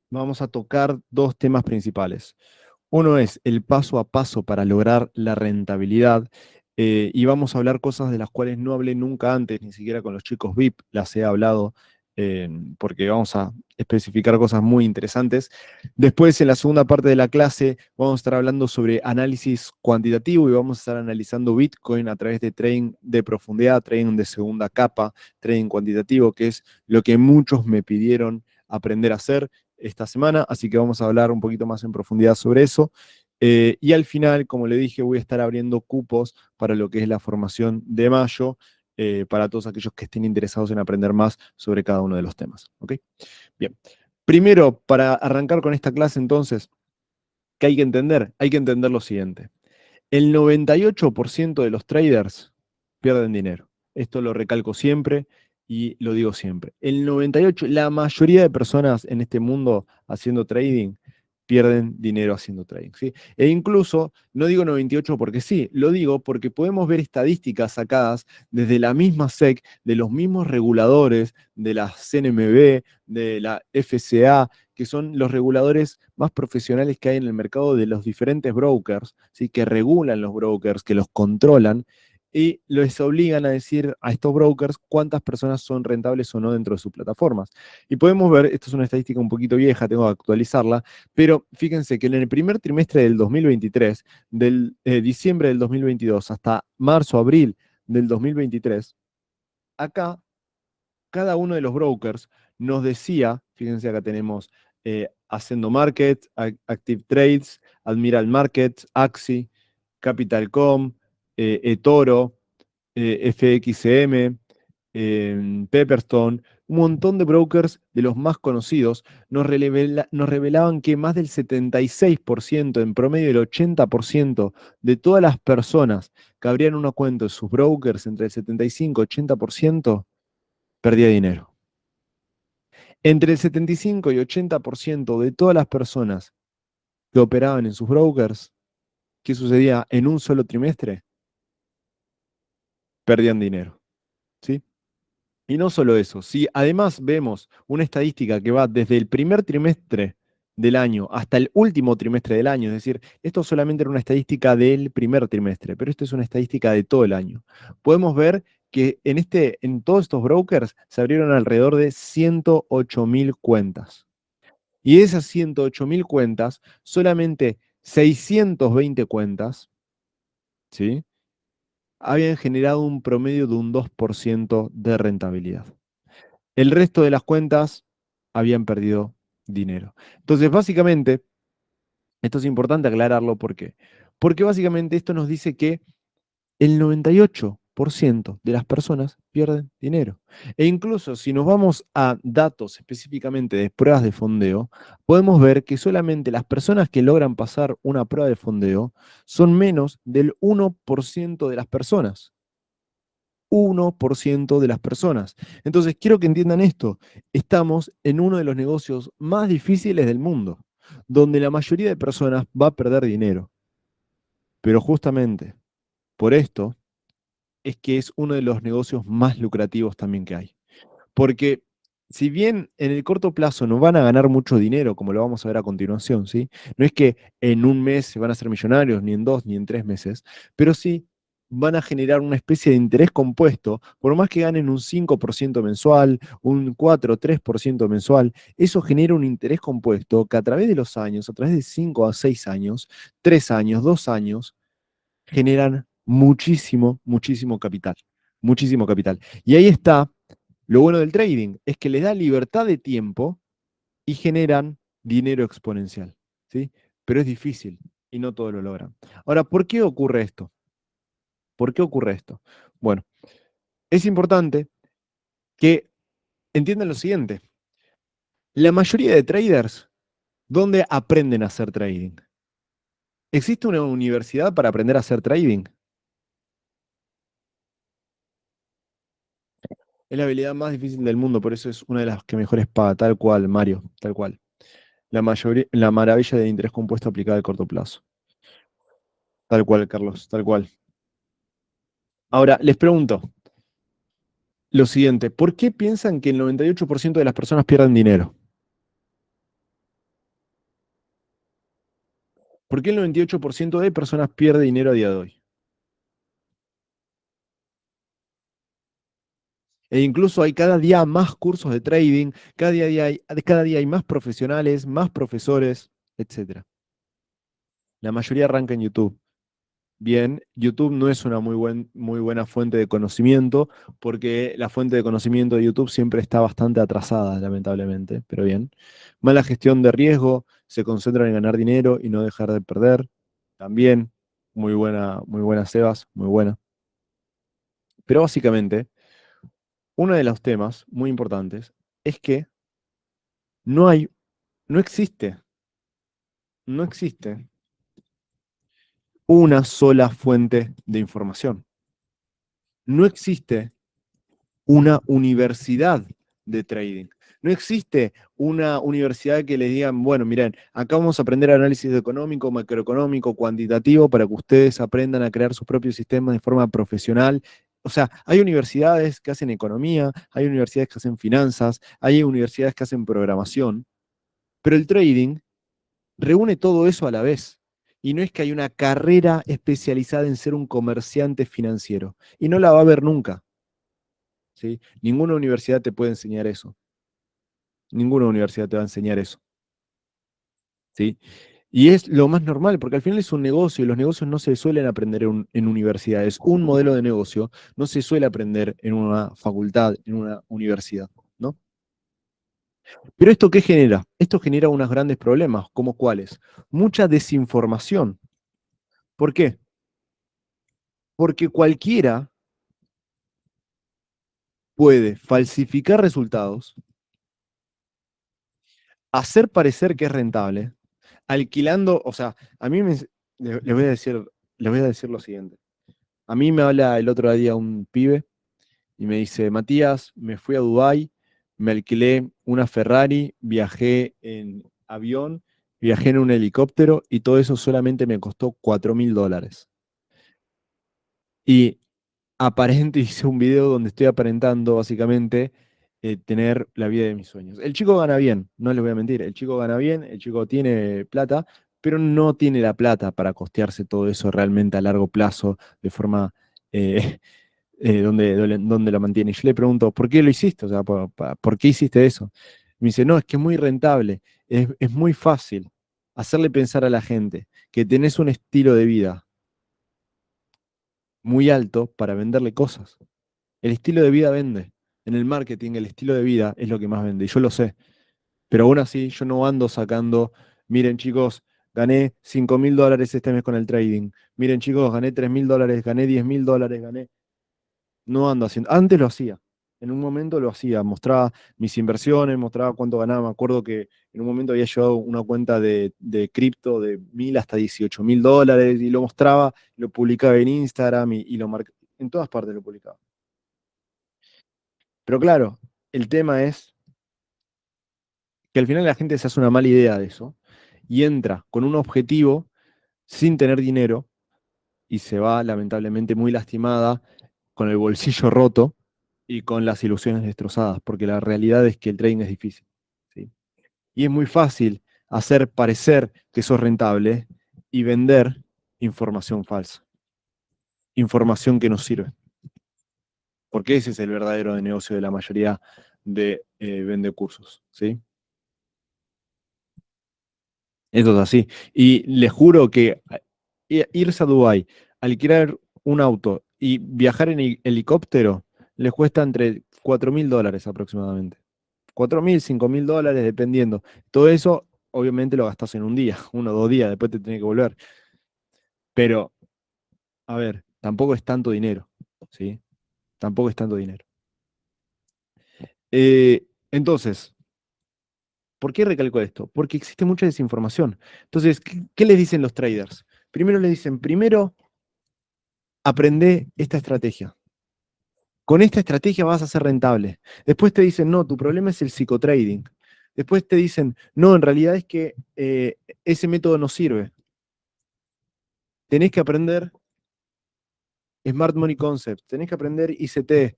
vamos a tocar dos temas principales. Uno es el paso a paso para lograr la rentabilidad, y vamos a hablar cosas de las cuales no hablé nunca antes, ni siquiera con los chicos VIP las he hablado, porque vamos a especificar cosas muy interesantes. Después, en la segunda parte de la clase, vamos a estar hablando sobre análisis cuantitativo y vamos a estar analizando Bitcoin a través de trading de profundidad, trading de segunda capa, trading cuantitativo, que es lo que muchos me pidieron aprender a hacer esta semana, así que vamos a hablar un poquito más en profundidad sobre eso. Y al final, como le dije, voy a estar abriendo cupos para lo que es la formación de mayo, para todos aquellos que estén interesados en aprender más sobre cada uno de los temas. ¿Ok? Bien. Primero, para arrancar con esta clase, entonces, ¿qué hay que entender? Hay que entender lo siguiente. El 98% de los traders pierden dinero. Esto lo recalco siempre y lo digo siempre. El 98%, la mayoría de personas en este mundo haciendo trading pierden dinero haciendo trading, ¿sí? E incluso, no digo 98 porque sí, lo digo porque podemos ver estadísticas sacadas desde la misma SEC, de los mismos reguladores, de la CNMB, de la FCA, que son los reguladores más profesionales que hay en el mercado de los diferentes brokers, ¿sí? Que regulan los brokers, que los controlan, y les obligan a decir a estos brokers cuántas personas son rentables o no dentro de sus plataformas. Y podemos ver, esto es una estadística un poquito vieja, tengo que actualizarla, pero fíjense que en el primer trimestre del 2023, del diciembre del 2022 hasta marzo, abril del 2023, acá cada uno de los brokers nos decía, fíjense acá tenemos Ascendo Market, Active Trades, Admiral Markets, Axi, Capital.com, eToro, FXM, Pepperstone, un montón de brokers de los más conocidos nos revelaban que más del 76%, en promedio el 80% de todas las personas que abrían una cuenta en sus brokers, entre el 75 y 80%, perdía dinero. Entre el 75 y 80% de todas las personas que operaban en sus brokers, ¿qué sucedía en un solo trimestre? Perdían dinero, ¿sí? Y no solo eso, si además vemos una estadística que va desde el primer trimestre del año hasta el último trimestre del año, es decir, esto solamente era una estadística del primer trimestre, pero esto es una estadística de todo el año. Podemos ver que en todos estos brokers se abrieron alrededor de 108.000 cuentas. Y de esas 108.000 cuentas, solamente 620 cuentas, ¿sí? Habían generado un promedio de un 2% de rentabilidad. El resto de las cuentas habían perdido dinero. Entonces, básicamente, esto es importante aclararlo, ¿por qué? Porque básicamente esto nos dice que el 98% de las personas pierden dinero. E incluso si nos vamos a datos específicamente de pruebas de fondeo, podemos ver que solamente las personas que logran pasar una prueba de fondeo son menos del 1% de las personas. 1% de las personas. Entonces, quiero que entiendan esto. Estamos en uno de los negocios más difíciles del mundo, donde la mayoría de personas va a perder dinero. Pero justamente por esto es que es uno de los negocios más lucrativos también que hay. Porque si bien en el corto plazo no van a ganar mucho dinero, como lo vamos a ver a continuación, ¿sí? No es que en un mes se van a hacer millonarios, ni en 2, ni en 3 meses, pero sí van a generar una especie de interés compuesto, por más que ganen un 5% mensual, un 4 o 3% mensual, eso genera un interés compuesto que a través de los años, a través de 5 a 6 años, 3 años, 2 años, generan muchísimo, muchísimo capital. Muchísimo capital. Y ahí está lo bueno del trading, es que les da libertad de tiempo y generan dinero exponencial, ¿sí? Pero es difícil y no todos lo logran. Ahora, ¿por qué ocurre esto? ¿Por qué ocurre esto? Bueno, es importante que entiendan lo siguiente. La mayoría de traders, ¿dónde aprenden a hacer trading? ¿Existe una universidad para aprender a hacer trading? Es la habilidad más difícil del mundo, por eso es una de las que mejores paga, tal cual, Mario, tal cual. La maravilla de interés compuesto aplicada a corto plazo. Tal cual, Carlos, tal cual. Ahora, les pregunto lo siguiente, ¿por qué piensan que el 98% de las personas pierden dinero? ¿Por qué el 98% de personas pierde dinero a día de hoy? E incluso hay cada día más cursos de trading, cada día hay más profesionales, más profesores, etcétera. La mayoría arranca en YouTube. Bien, YouTube no es una muy buena fuente de conocimiento, porque la fuente de conocimiento de YouTube siempre está bastante atrasada, lamentablemente, pero bien. Mala gestión de riesgo, se concentran en ganar dinero y no dejar de perder. También, muy buena, Sebas, muy buena. Pero básicamente, uno de los temas muy importantes es que no hay, no existe, no existe una sola fuente de información. No existe una universidad de trading. No existe una universidad que les digan, bueno, miren, acá vamos a aprender análisis económico, macroeconómico, cuantitativo, para que ustedes aprendan a crear sus propios sistemas de forma profesional. O sea, hay universidades que hacen economía, hay universidades que hacen finanzas, hay universidades que hacen programación, pero el trading reúne todo eso a la vez. Y no es que hay una carrera especializada en ser un comerciante financiero. Y no la va a haber nunca. ¿Sí? Ninguna universidad te puede enseñar eso. Ninguna universidad te va a enseñar eso. ¿Sí? Y es lo más normal, porque al final es un negocio y los negocios no se suelen aprender en universidades. Un modelo de negocio no se suele aprender en una facultad, en una universidad, ¿no? Pero ¿esto qué genera? Esto genera unos grandes problemas, como cuáles. Mucha desinformación. ¿Por qué? Porque cualquiera puede falsificar resultados, hacer parecer que es rentable, alquilando, o sea, a mí le voy a decir, le voy a decir lo siguiente. A mí me habla el otro día un pibe y me dice, Matías, me fui a Dubái, me alquilé una Ferrari, viajé en avión, viajé en un helicóptero y todo eso solamente me costó $4.000. Y aparente hice un video donde estoy aparentando básicamente tener la vida de mis sueños. El chico gana bien, no les voy a mentir, el chico gana bien, el chico tiene plata, pero no tiene la plata para costearse todo eso realmente a largo plazo, de forma eh, donde lo mantiene. Y yo le pregunto, ¿por qué lo hiciste? O sea, ¿por qué hiciste eso? Me dice, no, es que es muy rentable, es muy fácil hacerle pensar a la gente que tenés un estilo de vida muy alto para venderle cosas. El estilo de vida vende. En el marketing, el estilo de vida es lo que más vende, y yo lo sé. Pero aún así, yo no ando sacando, miren chicos, gané $5.000 este mes con el trading. Miren chicos, gané $3.000, gané $10.000, gané. No ando haciendo. Antes lo hacía. En un momento lo hacía. Mostraba mis inversiones, mostraba cuánto ganaba. Me acuerdo que en un momento había llevado una cuenta de cripto de 1.000 hasta $18.000 y lo mostraba, lo publicaba en Instagram y lo marcaba. En todas partes lo publicaba. Pero claro, el tema es que al final la gente se hace una mala idea de eso y entra con un objetivo sin tener dinero y se va lamentablemente muy lastimada, con el bolsillo roto y con las ilusiones destrozadas, porque la realidad es que el trading es difícil. ¿Sí? Y es muy fácil hacer parecer que sos rentable y vender información falsa, información que no sirve, porque ese es el verdadero negocio de la mayoría de vende cursos. ¿Sí? Eso es así. Y les juro que irse a Dubái, alquilar un auto y viajar en helicóptero les cuesta entre $4.000 aproximadamente. 4.000, $5.000, dependiendo. Todo eso, obviamente, lo gastas en un día, 1 o 2 días, después te tenés que volver. Pero, a ver, tampoco es tanto dinero, ¿sí? Tampoco es tanto dinero. Entonces, ¿por qué recalco esto? Porque existe mucha desinformación. Entonces, ¿qué les dicen los traders? Primero les dicen, primero aprende esta estrategia. Con esta estrategia vas a ser rentable. Después te dicen, no, tu problema es el psicotrading. Después te dicen, no, en realidad es que ese método no sirve. Tenés que aprender Smart Money Concept, tenés que aprender ICT,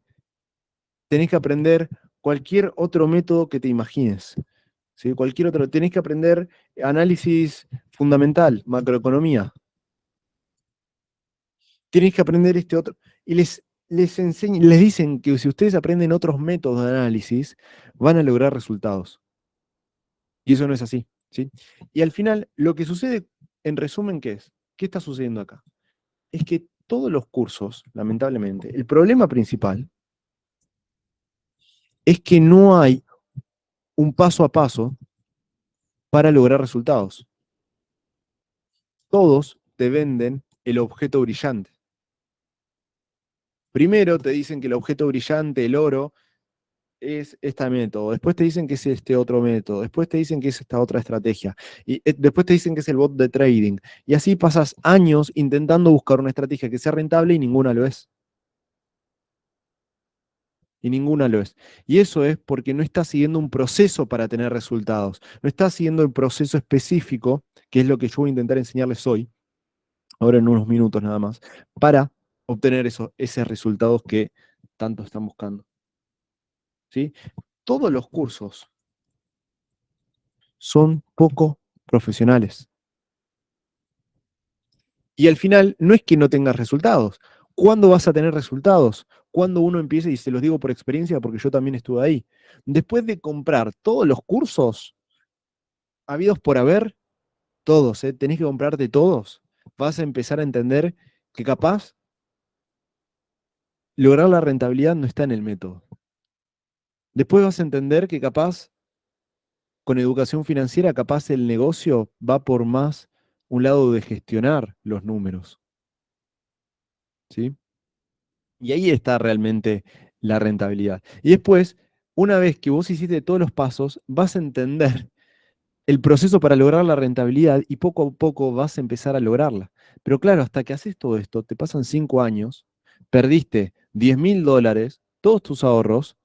tenés que aprender cualquier otro método que te imagines. ¿Sí? Cualquier otro. Tenés que aprender análisis fundamental, macroeconomía. Tienes que aprender este otro. Y les dicen que si ustedes aprenden otros métodos de análisis, van a lograr resultados. Y eso no es así, ¿sí? Y al final, lo que sucede, en resumen, ¿qué es? ¿Qué está sucediendo acá? Es que todos los cursos, lamentablemente, el problema principal es que no hay un paso a paso para lograr resultados. Todos te venden el objeto brillante. Primero te dicen que el objeto brillante, el oro, es este método, después te dicen que es este otro método, después te dicen que es esta otra estrategia, y después te dicen que es el bot de trading. Y así pasas años intentando buscar una estrategia que sea rentable y ninguna lo es. Y ninguna lo es. Y eso es porque no estás siguiendo un proceso para tener resultados. No estás siguiendo el proceso específico, que es lo que yo voy a intentar enseñarles hoy, ahora en unos minutos nada más, para obtener esos resultados que tanto están buscando. ¿Sí? Todos los cursos son poco profesionales. Y al final no es que no tengas resultados. ¿Cuándo vas a tener resultados? Cuando uno empiece, y se los digo por experiencia porque yo también estuve ahí, después de comprar todos los cursos habidos por haber, todos, tenés que comprarte todos, vas a empezar a entender que capaz lograr la rentabilidad no está en el método. Después vas a entender que capaz con educación financiera, capaz el negocio va por más un lado de gestionar los números, ¿sí? Y ahí está realmente la rentabilidad. Y después, una vez que vos hiciste todos los pasos, vas a entender el proceso para lograr la rentabilidad y poco a poco vas a empezar a lograrla. Pero claro, hasta que haces todo esto, te pasan 5 años, perdiste $10.000, todos tus ahorros,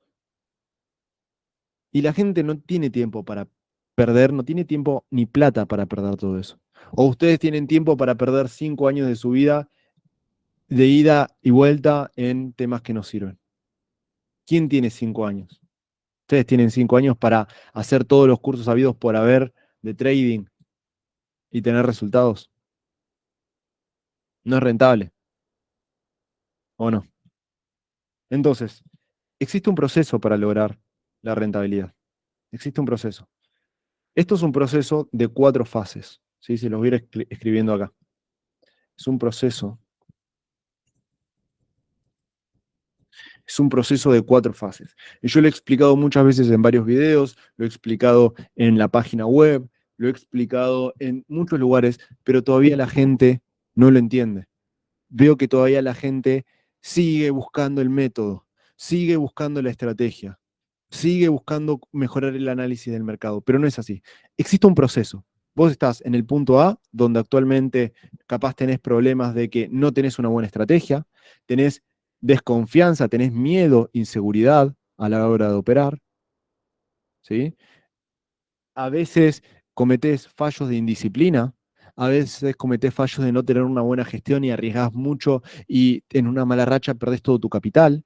y la gente no tiene tiempo para perder, no tiene tiempo ni plata para perder todo eso. O ustedes tienen tiempo para perder 5 años de su vida de ida y vuelta en temas que no sirven. ¿Quién tiene 5 años? Ustedes tienen 5 años para hacer todos los cursos habidos por haber de trading y tener resultados. No es rentable, ¿o no? Entonces, existe un proceso para lograr la rentabilidad. Existe un proceso. Esto es un proceso de 4 fases. ¿Sí? Se los voy a ir escribiendo acá. Es un proceso. Es un proceso de 4 fases. Y yo lo he explicado muchas veces en varios videos, lo he explicado en la página web, lo he explicado en muchos lugares, pero todavía la gente no lo entiende. Veo que todavía la gente sigue buscando el método, sigue buscando la estrategia, sigue buscando mejorar el análisis del mercado, pero no es así. Existe un proceso. Vos estás en el punto A, donde actualmente capaz tenés problemas de que no tenés una buena estrategia, tenés desconfianza, tenés miedo, inseguridad a la hora de operar, ¿sí? A veces cometés fallos de indisciplina, a veces cometés fallos de no tener una buena gestión y arriesgás mucho y en una mala racha perdés todo tu capital.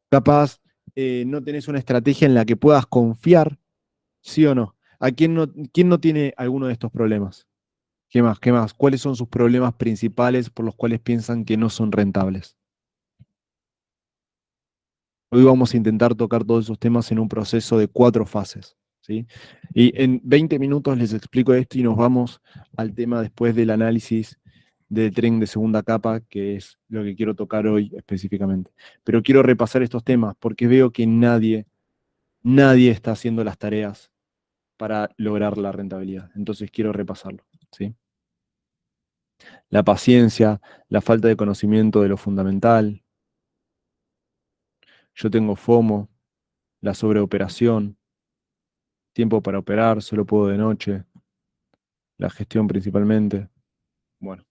Capaz no tenés una estrategia en la que puedas confiar, ¿sí o no? ¿Quién no tiene alguno de estos problemas? ¿Qué más? ¿Qué más? ¿Cuáles son sus problemas principales por los cuales piensan que no son rentables? Hoy vamos a intentar tocar todos esos temas en un proceso de 4 fases, ¿sí? Y en 20 minutos les explico esto y nos vamos al tema después del análisis del tren de segunda capa, que es lo que quiero tocar hoy específicamente. Pero quiero repasar estos temas porque veo que nadie está haciendo las tareas para lograr la rentabilidad. Entonces quiero repasarlo, ¿sí? La paciencia, la falta de conocimiento de lo fundamental, yo tengo FOMO, la sobreoperación, tiempo para operar, solo puedo de noche, la gestión principalmente. Bueno,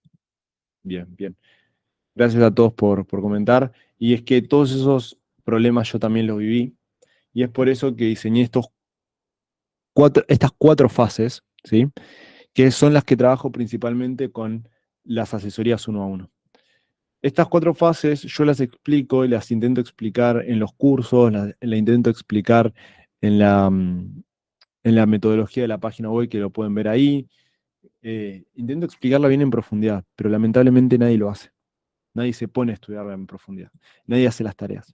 bien, bien. Gracias a todos por comentar. Y es que todos esos problemas yo también los viví. Y es por eso que diseñé estas 4 fases, ¿sí? Que son las que trabajo principalmente con las asesorías 1 a 1. Estas 4 fases yo las explico y las intento explicar en los cursos, la intento explicar en la metodología de la página web, que lo pueden ver ahí. Intento explicarla bien en profundidad, pero lamentablemente nadie lo hace. Nadie se pone a estudiarla en profundidad. Nadie hace las tareas.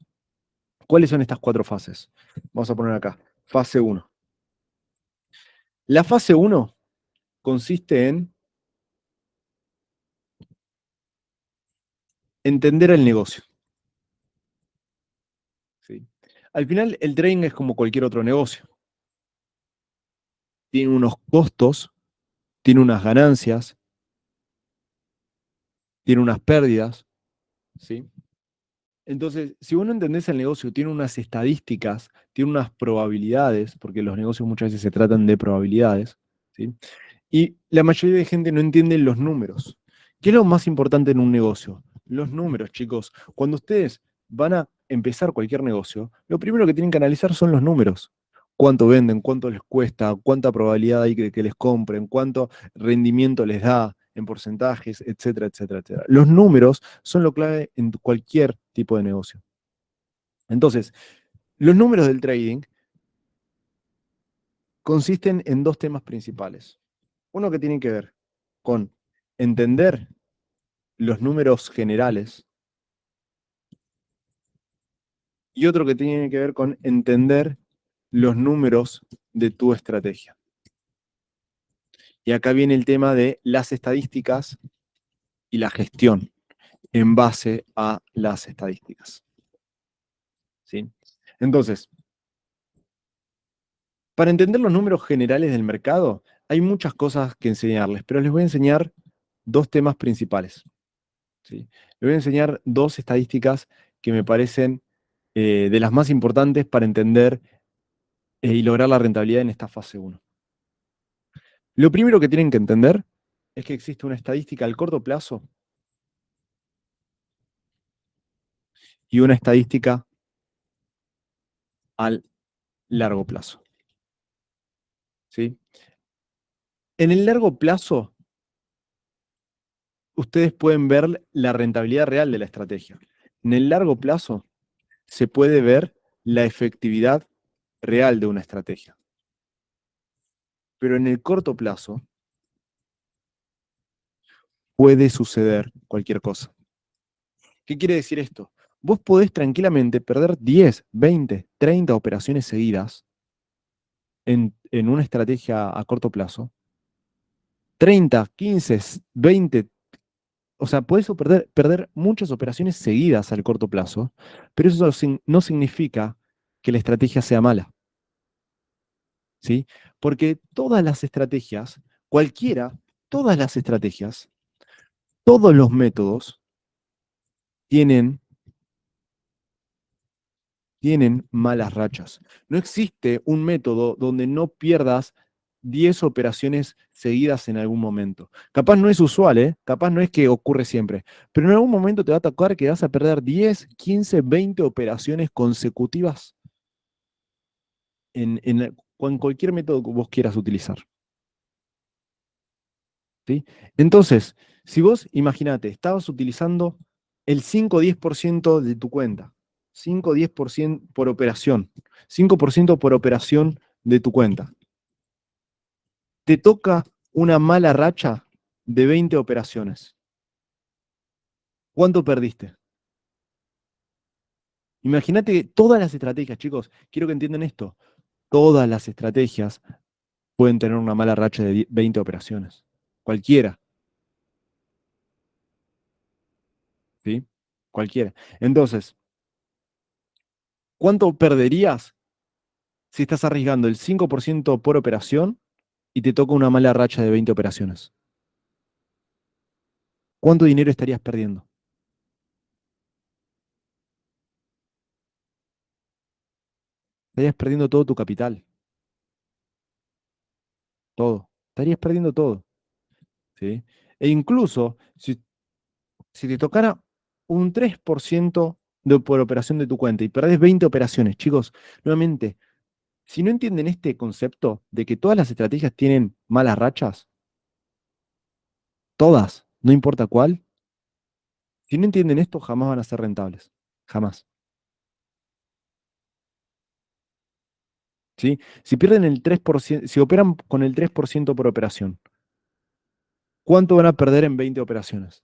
¿Cuáles son estas cuatro fases? Vamos a poner acá. Fase uno. La fase uno consiste en entender el negocio. ¿Sí? Al final, el trading es como cualquier otro negocio. Tiene unos costos, tiene unas ganancias, tiene unas pérdidas. ¿Sí? Entonces, si vos no entendés el negocio, tiene unas estadísticas, tiene unas probabilidades, porque los negocios muchas veces se tratan de probabilidades, ¿sí? Y la mayoría de gente no entiende los números. ¿Qué es lo más importante en un negocio? Los números, chicos. Cuando ustedes van a empezar cualquier negocio, lo primero que tienen que analizar son los números. Cuánto venden, cuánto les cuesta, cuánta probabilidad hay de que les compren, cuánto rendimiento les da en porcentajes, etcétera, etcétera, etcétera. Los números son lo clave en cualquier tipo de negocio. Entonces, los números del trading consisten en dos temas principales. Uno que tiene que ver con entender los números generales y otro que tiene que ver con entender los números de tu estrategia. Y acá viene el tema de las estadísticas y la gestión en base a las estadísticas. ¿Sí? Entonces, para entender los números generales del mercado, hay muchas cosas que enseñarles, pero les voy a enseñar dos temas principales. ¿Sí? Les voy a enseñar dos estadísticas que me parecen de las más importantes para entender y lograr la rentabilidad en esta fase uno. Lo primero que tienen que entender es que existe una estadística al corto plazo y una estadística al largo plazo. ¿Sí? En el largo plazo, ustedes pueden ver la rentabilidad real de la estrategia. En el largo plazo, se puede ver la efectividad real de una estrategia. Pero en el corto plazo, puede suceder cualquier cosa. ¿Qué quiere decir esto? Vos podés tranquilamente perder 10, 20, 30 operaciones seguidas en una estrategia a corto plazo. 30, 15, 20, o sea, puedes perder muchas operaciones seguidas al corto plazo, pero eso no significa que la estrategia sea mala, ¿sí? Porque todas las estrategias, cualquiera, todas las estrategias, todos los métodos tienen malas rachas. No existe un método donde no pierdas 10 operaciones seguidas en algún momento. Capaz no es usual, ¿eh? Capaz no es que ocurre siempre, pero en algún momento te va a tocar que vas a perder 10, 15, 20 operaciones consecutivas en cualquier método que vos quieras utilizar. ¿Sí? Entonces, si vos, imagínate, estabas utilizando el 5 o 10% de tu cuenta, 5 o 10% por operación, 5% por operación de tu cuenta, te toca una mala racha de 20 operaciones. ¿Cuánto perdiste? Imagínate que todas las estrategias, chicos, quiero que entiendan esto, todas las estrategias pueden tener una mala racha de 20 operaciones. Cualquiera, ¿sí? Cualquiera. Entonces, ¿cuánto perderías si estás arriesgando el 5% por operación y te toca una mala racha de 20 operaciones? ¿Cuánto dinero estarías perdiendo? Estarías perdiendo todo tu capital, todo. Estarías perdiendo todo, ¿sí? E incluso, si te tocara un 3% por operación de tu cuenta y perdés 20 operaciones, chicos, nuevamente, si no entienden este concepto de que todas las estrategias tienen malas rachas, todas, no importa cuál, si no entienden esto, jamás van a ser rentables. Jamás. ¿Sí? Si pierden el 3%, si operan con el 3% por operación ¿Cuánto van a perder en 20 operaciones?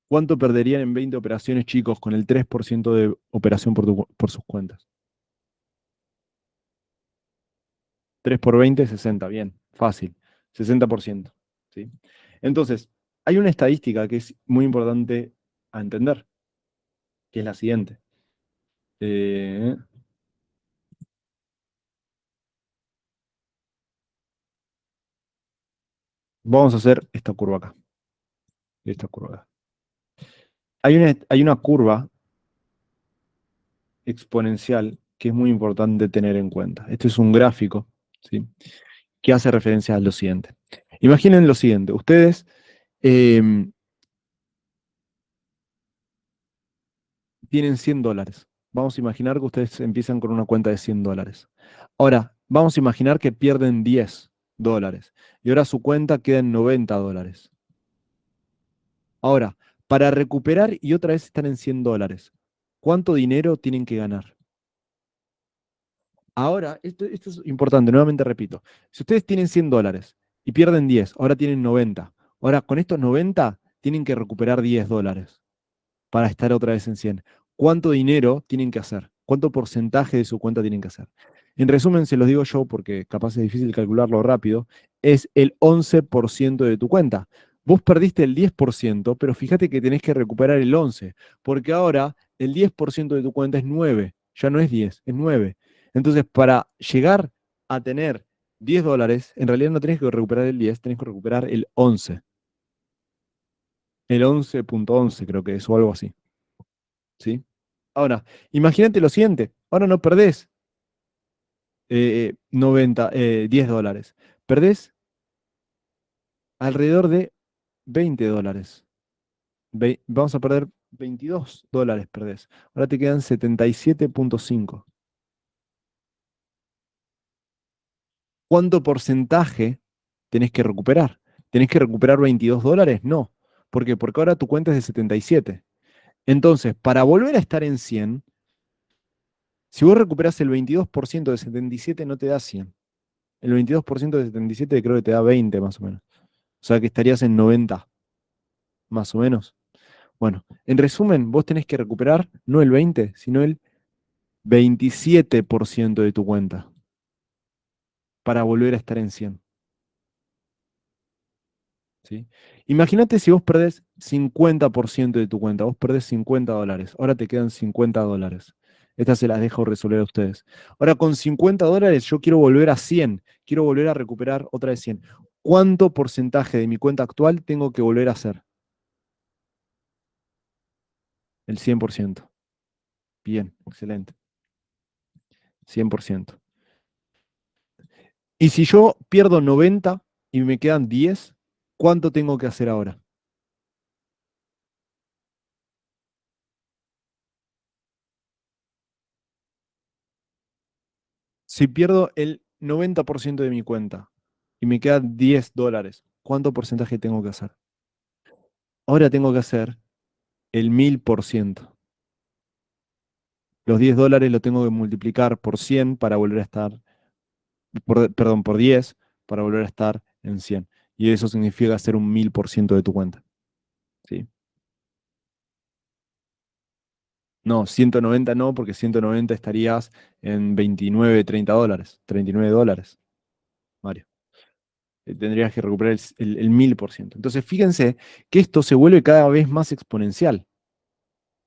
¿Cuánto perderían en 20 operaciones, chicos, con el 3% de operación por sus cuentas? 3 por 20, 60. Bien, fácil. 60%. ¿Sí? Entonces, hay una estadística que es muy importante a entender, que es la siguiente. Eh, Vamos a hacer esta curva acá. Esta curva acá. Hay una curva exponencial que es muy importante tener en cuenta. Este es un gráfico, ¿sí? Que hace referencia a lo siguiente. Imaginen lo siguiente. Ustedes em, tienen $100. Vamos a imaginar que ustedes empiezan con una cuenta de $100. Ahora, vamos a imaginar que pierden $10. Y ahora su cuenta queda en $90. Ahora, para recuperar y otra vez están en $100, ¿cuánto dinero tienen que ganar? Ahora, esto es importante, nuevamente repito. Si ustedes tienen $100 y pierden 10, ahora tienen 90. Ahora, con estos 90 tienen que recuperar $10 para estar otra vez en 100. ¿Cuánto dinero tienen que hacer? ¿Cuánto porcentaje de su cuenta tienen que hacer? En resumen, se los digo yo porque capaz es difícil calcularlo rápido, es el 11% de tu cuenta. Vos perdiste el 10%, pero fíjate que tenés que recuperar el 11%, porque ahora el 10% de tu cuenta es 9, ya no es 10, es 9. Entonces, para llegar a tener $10, en realidad no tenés que recuperar el 10, tenés que recuperar el 11. El 11.11 creo que es, o algo así. ¿Sí? Ahora, imagínate lo siguiente. Ahora no perdés 90, $10. Perdés alrededor de $20. Vamos a perder $22, perdés. Ahora te quedan 77.5. ¿Cuánto porcentaje tenés que recuperar? ¿Tenés que recuperar $22? No. ¿Por qué? Porque ahora tu cuenta es de 77. Entonces, para volver a estar en 100, si vos recuperás el 22% de 77, no te da 100. El 22% de 77 creo que te da 20 más o menos. O sea que estarías en 90 más o menos. Bueno, en resumen, vos tenés que recuperar no el 20, sino el 27% de tu cuenta para volver a estar en 100. ¿Sí? Imagínate si vos perdés 50% de tu cuenta, vos perdés $50, ahora te quedan $50. Estas se las dejo resolver a ustedes. Ahora con $50 yo quiero volver a 100, quiero volver a recuperar otra vez 100. ¿Cuánto porcentaje de mi cuenta actual tengo que volver a hacer? El 100%. Bien, excelente. 100%. Y si yo pierdo 90 y me quedan 10, ¿cuánto tengo que hacer ahora? Si pierdo el 90% de mi cuenta y me quedan $10, ¿cuánto porcentaje tengo que hacer? Ahora tengo que hacer el 1000%. Los $10 lo tengo que multiplicar por 100 para volver a estar, perdón, por 10 para volver a estar en 100. Y eso significa hacer un 1000% de tu cuenta. ¿Sí? No, 190 no, porque 190 estarías en 29, $30. $39, Mario. Tendrías que recuperar el 1000%. Entonces, fíjense que esto se vuelve cada vez más exponencial.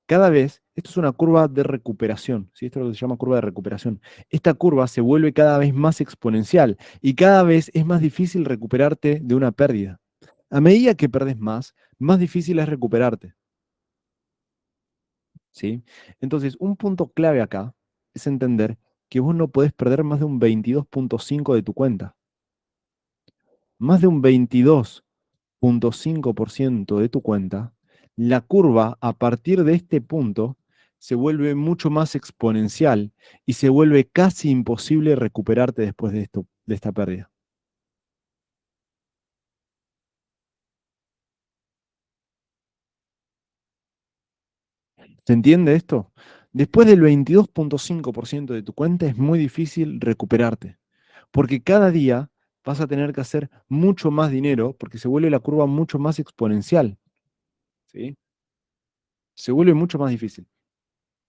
Cada vez, esto es una curva de recuperación, ¿sí? Esto es lo que se llama curva de recuperación. Esta curva se vuelve cada vez más exponencial y cada vez es más difícil recuperarte de una pérdida. A medida que perdes más difícil es recuperarte, ¿sí? Entonces, un punto clave acá es entender que vos no podés perder más de un 22.5 de tu cuenta. Más de un 22.5% de tu cuenta, la curva a partir de este punto se vuelve mucho más exponencial y se vuelve casi imposible recuperarte después de esto, de esta pérdida. ¿Se entiende esto? Después del 22,5% de tu cuenta es muy difícil recuperarte, porque cada día vas a tener que hacer mucho más dinero, porque se vuelve la curva mucho más exponencial, ¿sí? Se vuelve mucho más difícil.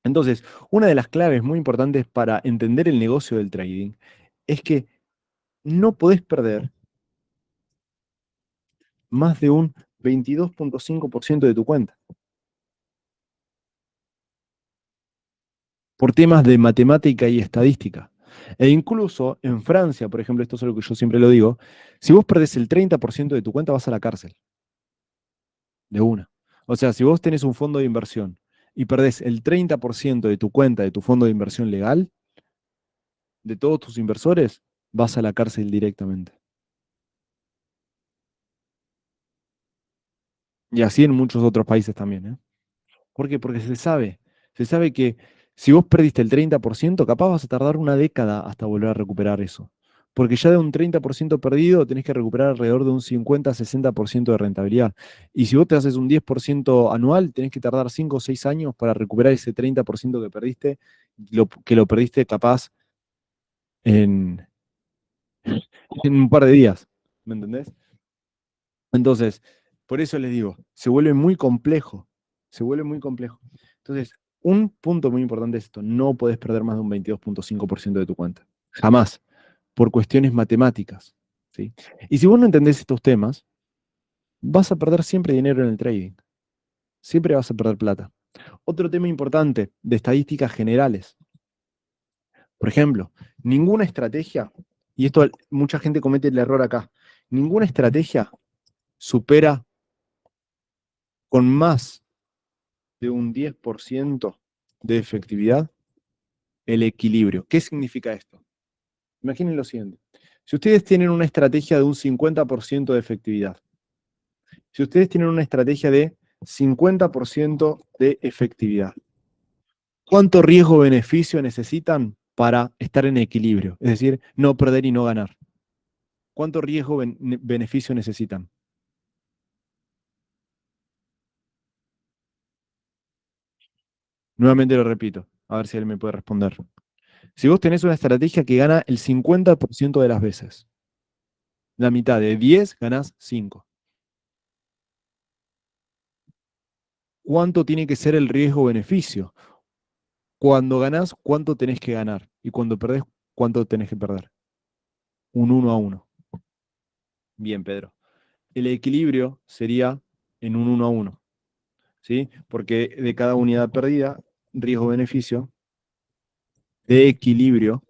Entonces, una de las claves muy importantes para entender el negocio del trading es que no podés perder más de un 22,5% de tu cuenta. Por temas de matemática y estadística. E incluso en Francia, por ejemplo, esto es algo que yo siempre lo digo, si vos perdés el 30% de tu cuenta vas a la cárcel, de una. O sea, si vos tenés un fondo de inversión y perdés el 30% de tu cuenta, de tu fondo de inversión legal, de todos tus inversores, vas a la cárcel directamente. Y así en muchos otros países también, ¿eh? ¿Por qué? Porque se sabe que si vos perdiste el 30%, capaz vas a tardar una década hasta volver a recuperar eso. Porque ya de un 30% perdido tenés que recuperar alrededor de un 50-60% de rentabilidad. Y si vos te haces un 10% anual, tenés que tardar 5 o 6 años para recuperar ese 30% que perdiste, que lo perdiste capaz en, en un par de días. ¿Me entendés? Entonces, por eso les digo, se vuelve muy complejo, se vuelve muy complejo. Entonces, un punto muy importante es esto, no podés perder más de un 22,5% de tu cuenta, jamás, por cuestiones matemáticas, ¿sí? Y si vos no entendés estos temas, vas a perder siempre dinero en el trading, siempre vas a perder plata. Otro tema importante de estadísticas generales, por ejemplo, ninguna estrategia, y esto mucha gente comete el error acá, ninguna estrategia supera con más de un 10% de efectividad el equilibrio. ¿Qué significa esto? Imaginen lo siguiente. Si ustedes tienen una estrategia de un 50% de efectividad, si ustedes tienen una estrategia de 50% de efectividad, ¿cuánto riesgo-beneficio necesitan para estar en equilibrio? Es decir, no perder y no ganar. ¿Cuánto riesgo-beneficio necesitan? Nuevamente lo repito, a ver si él me puede responder. Si vos tenés una estrategia que gana el 50% de las veces, la mitad de 10 ganás 5. ¿Cuánto tiene que ser el riesgo-beneficio? Cuando ganás, ¿cuánto tenés que ganar? Y cuando perdés, ¿cuánto tenés que perder? Un 1-1. Bien, Pedro. El equilibrio sería en un 1-1, ¿sí? Porque de cada unidad perdida, riesgo-beneficio de equilibrio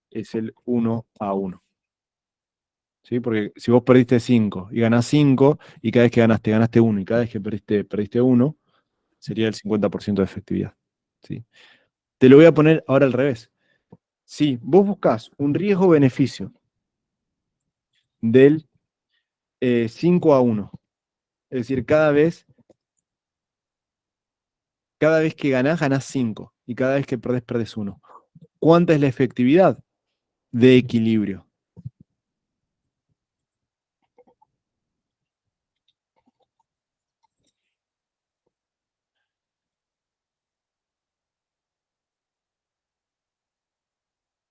es el 1-1. ¿Sí? Porque si vos perdiste 5 y ganás 5, y cada vez que ganaste 1, y cada vez que perdiste 1, sería el 50% de efectividad. ¿Sí? Te lo voy a poner ahora al revés. Si vos buscás un riesgo-beneficio del 5-1, es decir, cada vez que ganás, ganás 5 y cada vez que perdés, perdés 1. ¿Cuánta es la efectividad de equilibrio?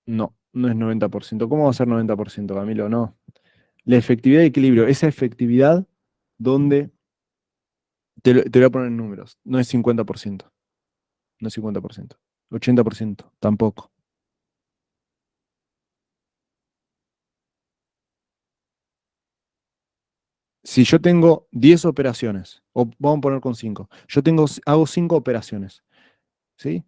No, no es 90%. ¿Cómo va a ser 90%, Camilo? No. La efectividad de equilibrio, esa efectividad donde, te voy a poner en números, no es 50%, no es 50%, 80%, tampoco. Si yo tengo 10 operaciones, o vamos a poner con 5, hago 5 operaciones, ¿sí?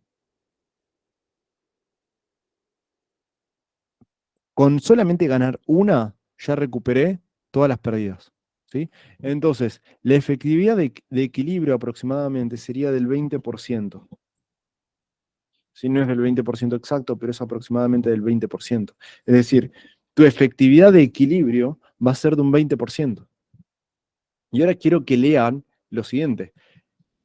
Con solamente ganar una, ya recuperé todas las pérdidas, ¿sí? Entonces, la efectividad de equilibrio aproximadamente sería del 20%. Si no es del 20% exacto, pero es aproximadamente del 20%. Es decir, tu efectividad de equilibrio va a ser de un 20%. Y ahora quiero que lean lo siguiente.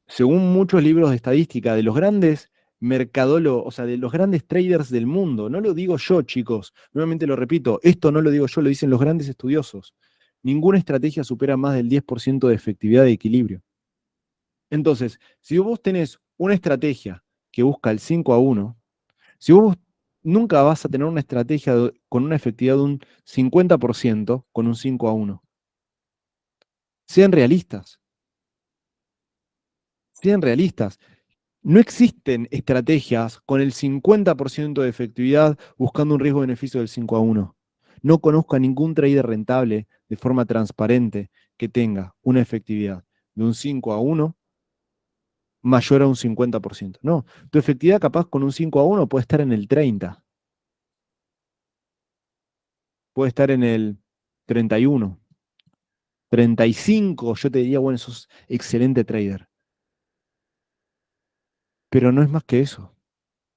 Según muchos libros de estadística de los grandes mercadólogos, o sea, de los grandes traders del mundo, no lo digo yo, chicos, nuevamente lo repito, esto no lo digo yo, lo dicen los grandes estudiosos. Ninguna estrategia supera más del 10% de efectividad de equilibrio. Entonces, si vos tenés una estrategia que busca el 5-1, si vos nunca vas a tener una estrategia con una efectividad de un 50% con un 5-1. Sean realistas, sean realistas. No existen estrategias con el 50% de efectividad buscando un riesgo-beneficio del 5-1. No conozco a ningún trader rentable de forma transparente que tenga una efectividad de un 5-1 mayor a un 50%. No, tu efectividad capaz con un 5-1 puede estar en el 30, puede estar en el 31, 35. Yo te diría, bueno, sos excelente trader, pero no es más que eso.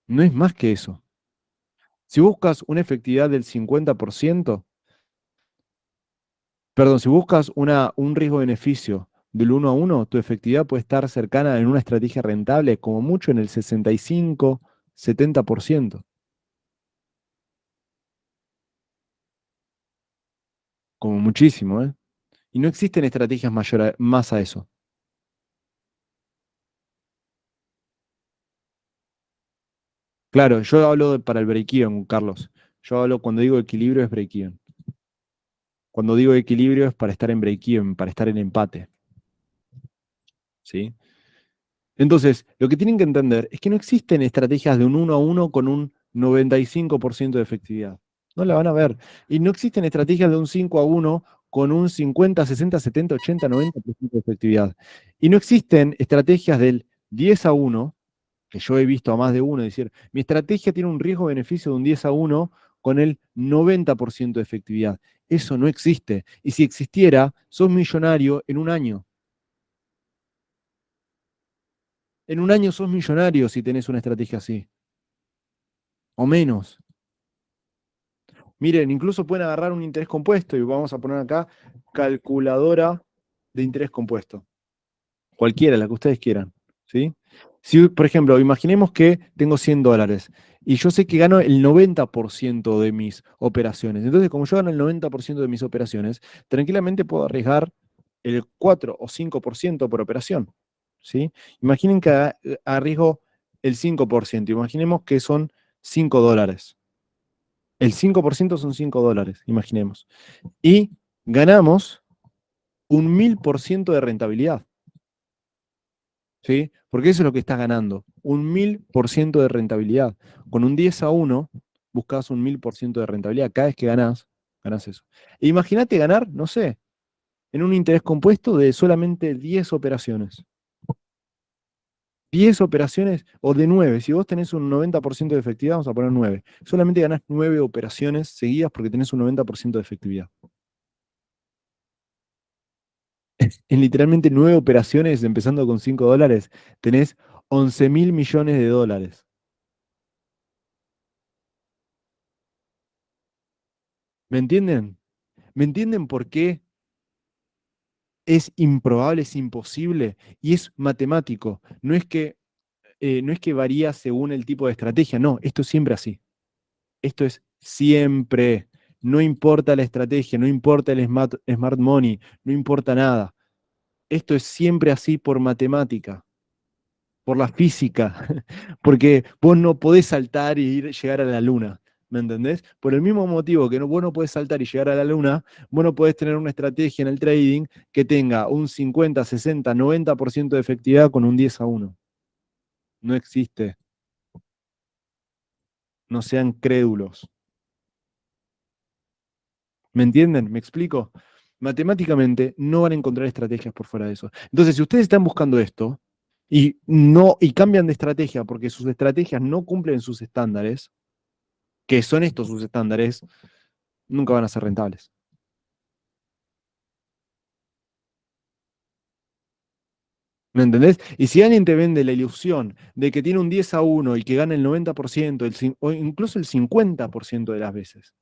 No es más que eso. Si buscas una efectividad del 50%, perdón, si buscas un riesgo-beneficio del 1-1, tu efectividad puede estar cercana en una estrategia rentable, como mucho en el 65, 70%, como muchísimo, ¿eh? Y no existen estrategias más a eso. Claro, yo hablo para el break-even, Carlos. Yo hablo cuando digo equilibrio es break-even. Cuando digo equilibrio es para estar en break-even, para estar en empate, ¿sí? Entonces, lo que tienen que entender es que no existen estrategias de un 1-1 con un 95% de efectividad. No la van a ver. Y no existen estrategias de un 5-1 con un 50, 60, 70, 80, 90% de efectividad. Y no existen estrategias del 10-1, que yo he visto a más de uno decir, mi estrategia tiene un riesgo-beneficio de un 10-1 con el 90% de efectividad. Eso no existe. Y si existiera, sos millonario en un año. En un año sos millonario si tenés una estrategia así, o menos. Miren, incluso pueden agarrar un interés compuesto y vamos a poner acá calculadora de interés compuesto. Cualquiera, la que ustedes quieran. ¿Sí? Si, por ejemplo, imaginemos que tengo $100 y yo sé que gano el 90% de mis operaciones. Entonces, como yo gano el 90% de mis operaciones, tranquilamente puedo arriesgar el 4 o 5% por operación. ¿Sí? Imaginen que arriesgo el 5%. Imaginemos que son $5. El 5% son $5, imaginemos. Y ganamos un 1000% de rentabilidad. ¿Sí? Porque eso es lo que estás ganando. Un 1000% de rentabilidad. Con un 10-1 buscas un 1000% de rentabilidad. Cada vez que ganás eso. E imagínate ganar, no sé, en un interés compuesto de solamente 10 operaciones. 10 operaciones o de 9. Si vos tenés un 90% de efectividad, vamos a poner 9. Solamente ganás 9 operaciones seguidas porque tenés un 90% de efectividad. En literalmente 9 operaciones, empezando con $5, tenés 11.000 millones de dólares. ¿Me entienden? ¿Me entienden por qué es improbable, es imposible y es matemático? No es que varía según el tipo de estrategia, no, esto es siempre así. Esto es siempre. No importa la estrategia, no importa el smart money, no importa nada. Esto es siempre así por matemática, por la física, porque vos no podés saltar y llegar a la luna, ¿me entendés? Por el mismo motivo que vos no podés saltar y llegar a la luna, vos no podés tener una estrategia en el trading que tenga un 50, 60, 90% de efectividad con un 10-1. No existe. No sean crédulos. ¿Me entienden? ¿Me explico? Matemáticamente no van a encontrar estrategias por fuera de eso. Entonces, si ustedes están buscando esto y cambian de estrategia porque sus estrategias no cumplen sus estándares, que son estos sus estándares, nunca van a ser rentables. ¿Me entendés? Y si alguien te vende la ilusión de que tiene un 10-1 y que gana el 90%, o incluso el 50% de las veces,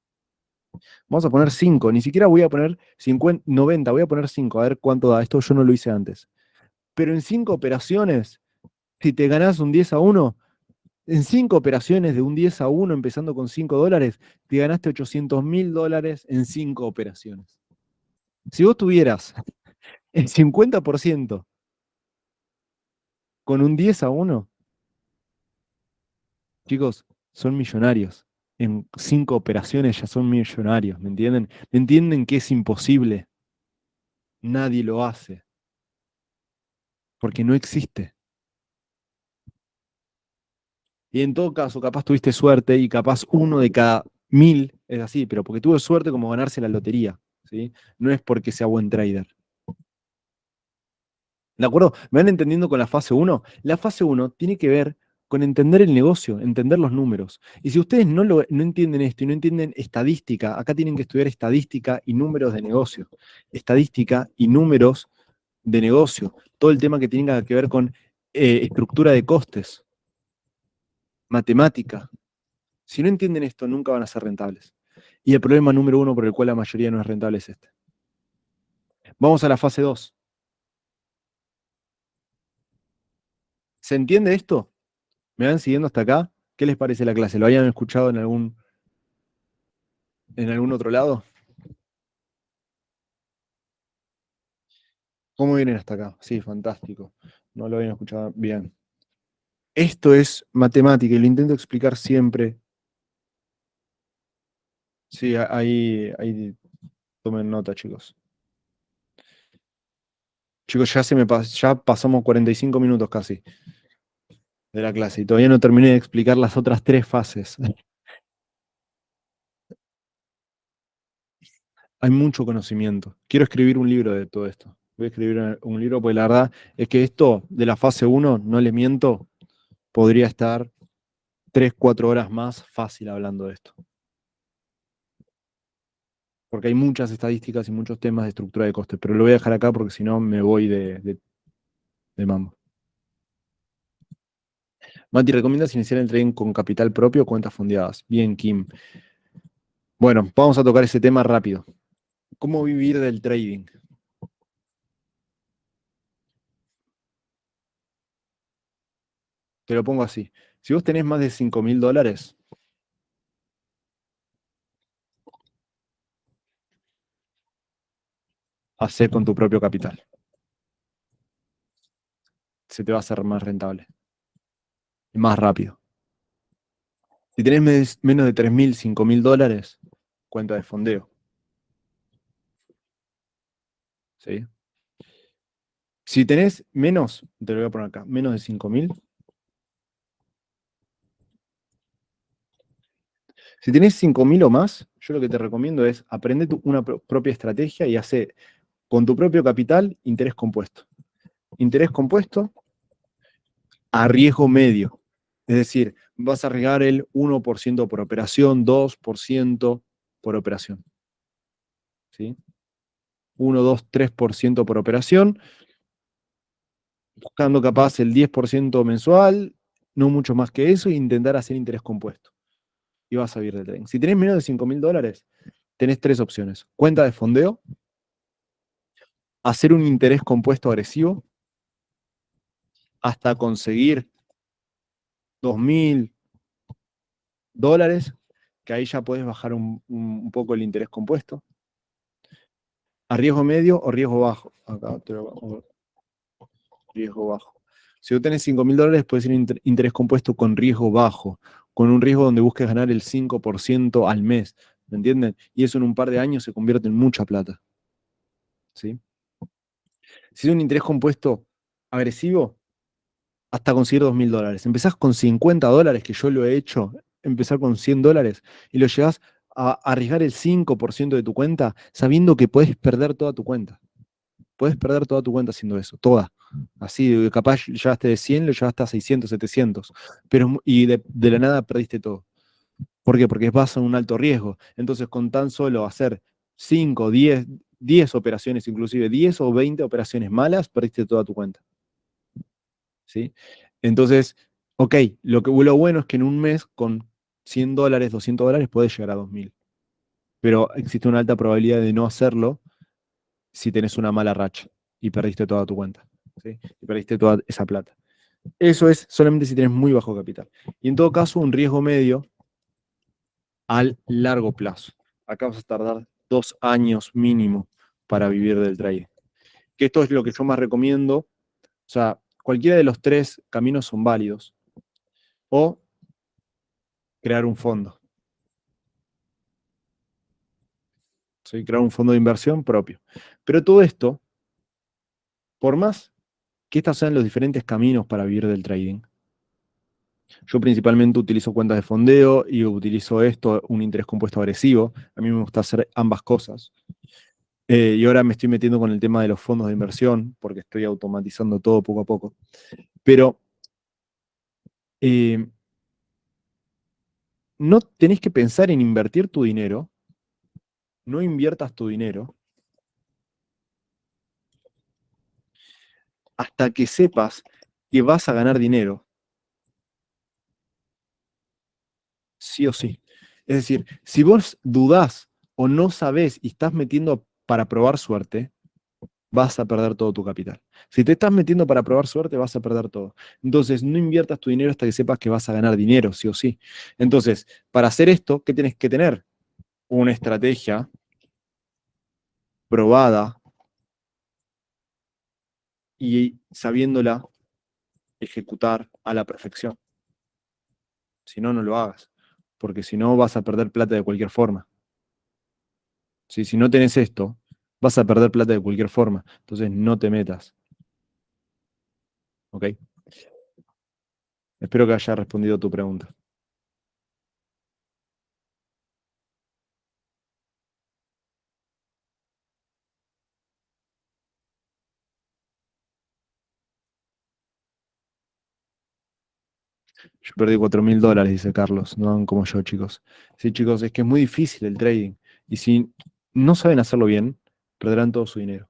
vamos a poner 5, ni siquiera voy a poner 50, 90, voy a poner 5, a ver cuánto da. Esto yo no lo hice antes. Pero en 5 operaciones, si te ganás un 10-1, en 5 operaciones de un 10-1, empezando con $5, te ganaste $800.000 en 5 operaciones. Si vos tuvieras el 50%, Con un 10-1, chicos, son millonarios. En 5 operaciones ya son millonarios, ¿me entienden? ¿Entienden que es imposible? Nadie lo hace, porque no existe. Y en todo caso, capaz tuviste suerte y capaz uno de cada 1000 es así, pero porque tuvo suerte como ganarse la lotería, ¿sí? No es porque sea buen trader. ¿De acuerdo? ¿Me van entendiendo con la fase uno? La fase uno tiene que ver con entender el negocio, entender los números. Y si ustedes no entienden esto y no entienden estadística, acá tienen que estudiar estadística y números de negocio. Estadística y números de negocio. Todo el tema que tenga que ver con estructura de costes, matemática. Si no entienden esto, nunca van a ser rentables. Y el problema número uno por el cual la mayoría no es rentable es este. Vamos a la fase 2. ¿Se entiende esto? ¿Me van siguiendo hasta acá? ¿Qué les parece la clase? ¿Lo hayan escuchado en algún otro lado? ¿Cómo vienen hasta acá? Sí, fantástico. No lo habían escuchado bien. Esto es matemática y lo intento explicar siempre. Sí, ahí tomen nota, chicos. Chicos, ya pasamos 45 minutos casi de la clase y todavía no terminé de explicar las otras 3 fases. Hay mucho conocimiento. Quiero escribir un libro de todo esto. Voy a escribir un libro porque la verdad es que esto de la fase uno, no les miento, podría estar 3, 4 horas más fácil hablando de esto. Porque hay muchas estadísticas y muchos temas de estructura de costes, pero lo voy a dejar acá porque si no me voy de mambo. Mati, ¿recomiendas iniciar el trading con capital propio o cuentas fondeadas? Bien, Kim. Bueno, vamos a tocar ese tema rápido. ¿Cómo vivir del trading? Te lo pongo así. Si vos tenés más de $5.000, hacé con tu propio capital. Se te va a hacer más rentable y más rápido. Si tenés menos de 3.000, $5.000, cuenta de fondeo. ¿Sí? Si tenés menos, te lo voy a poner acá, menos de 5.000. Si tenés 5.000 o más, yo lo que te recomiendo es aprender una propia estrategia y hacer con tu propio capital interés compuesto. Interés compuesto a riesgo medio. Es decir, vas a arriesgar el 1% por operación, 2% por operación. ¿Sí? 1, 2, 3% por operación, buscando capaz el 10% mensual, no mucho más que eso, e intentar hacer interés compuesto. Y vas a vivir del trading. Si tenés menos de $5.000, tenés 3 opciones. Cuenta de fondeo, hacer un interés compuesto agresivo hasta conseguir $2.000, que ahí ya puedes bajar un poco el interés compuesto. A riesgo medio o riesgo bajo. Acá te lo riesgo bajo. Si tú tenés $5.000, puedes ir interés compuesto con riesgo bajo, con un riesgo donde busques ganar el 5% al mes. ¿Me entienden? Y eso en un par de años se convierte en mucha plata. ¿Sí? Si es un interés compuesto agresivo, hasta conseguir $2.000. Empezás con $50, que yo lo he hecho, empezar con $100 y lo llevas a arriesgar el 5% de tu cuenta sabiendo que puedes perder toda tu cuenta. Puedes perder toda tu cuenta haciendo eso, toda. Así, capaz llevaste de 100, lo llevaste a 600, 700, pero, y de la nada perdiste todo. ¿Por qué? Porque vas a un alto riesgo. Entonces, con tan solo hacer 5, 10 operaciones, inclusive 10 o 20 operaciones malas, perdiste toda tu cuenta. ¿Sí? Entonces, ok, lo bueno es que en un mes con $100, $200 puedes llegar a 2.000. Pero existe una alta probabilidad de no hacerlo si tenés una mala racha y perdiste toda tu cuenta. ¿Sí? Y perdiste toda esa plata. Eso es solamente si tenés muy bajo capital. Y en todo caso, un riesgo medio al largo plazo. Acá vas a tardar 2 años mínimo para vivir del trading. Que esto es lo que yo más recomiendo. O sea, Cualquiera de los tres caminos son válidos. O crear un fondo. ¿Sí? Crear un fondo de inversión propio. Pero todo esto, por más que estos sean los diferentes caminos para vivir del trading, yo principalmente utilizo cuentas de fondeo y utilizo esto, un interés compuesto agresivo. A mí me gusta hacer ambas cosas. Y ahora me estoy metiendo con el tema de los fondos de inversión, porque estoy automatizando todo poco a poco. Pero eh, no tenés que pensar en invertir tu dinero, no inviertas tu dinero hasta que sepas que vas a ganar dinero, sí o sí. Es decir, si vos dudás o no sabés y estás metiendo para probar suerte, vas a perder todo tu capital. Si te estás metiendo para probar suerte, vas a perder todo. Entonces, no inviertas tu dinero hasta que sepas que vas a ganar dinero, sí o sí. Entonces, para hacer esto, ¿qué tienes que tener? Una estrategia probada y sabiéndola ejecutar a la perfección. Si no, no lo hagas, porque si no vas a perder plata de cualquier forma. ¿Sí? Si no tenés esto, vas a perder plata de cualquier forma. Entonces, no te metas. ¿Ok? Espero que haya respondido tu pregunta. Yo perdí $4.000, dice Carlos. No hagan como yo, chicos. Sí, chicos, es que es muy difícil el trading. Y si no saben hacerlo bien, perderán todo su dinero.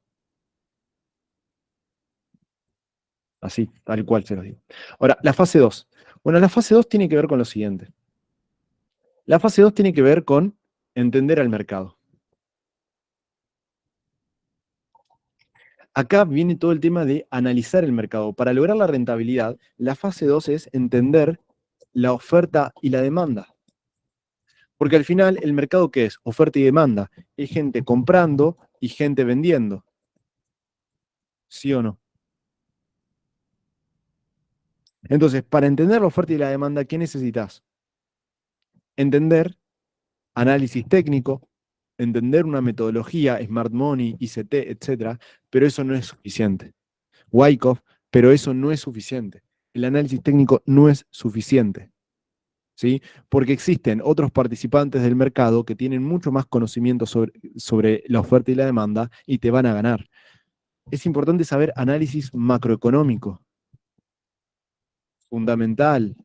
Así, tal cual se los digo. Ahora, la fase 2. Bueno, la fase 2 tiene que ver con lo siguiente. La fase 2 tiene que ver con entender al mercado. Acá viene todo el tema de analizar el mercado. Para lograr la rentabilidad, la fase 2 es entender la oferta y la demanda. Porque al final, ¿el mercado qué es? Oferta y demanda. Es gente comprando y gente vendiendo. ¿Sí o no? Entonces, para entender la oferta y la demanda, ¿qué necesitas? Entender análisis técnico, entender una metodología, Smart Money, ICT, etcétera, pero eso no es suficiente. Wyckoff, pero eso no es suficiente. El análisis técnico no es suficiente. ¿Sí? Porque existen otros participantes del mercado que tienen mucho más conocimiento sobre la oferta y la demanda y te van a ganar. Es importante saber análisis macroeconómico, fundamental,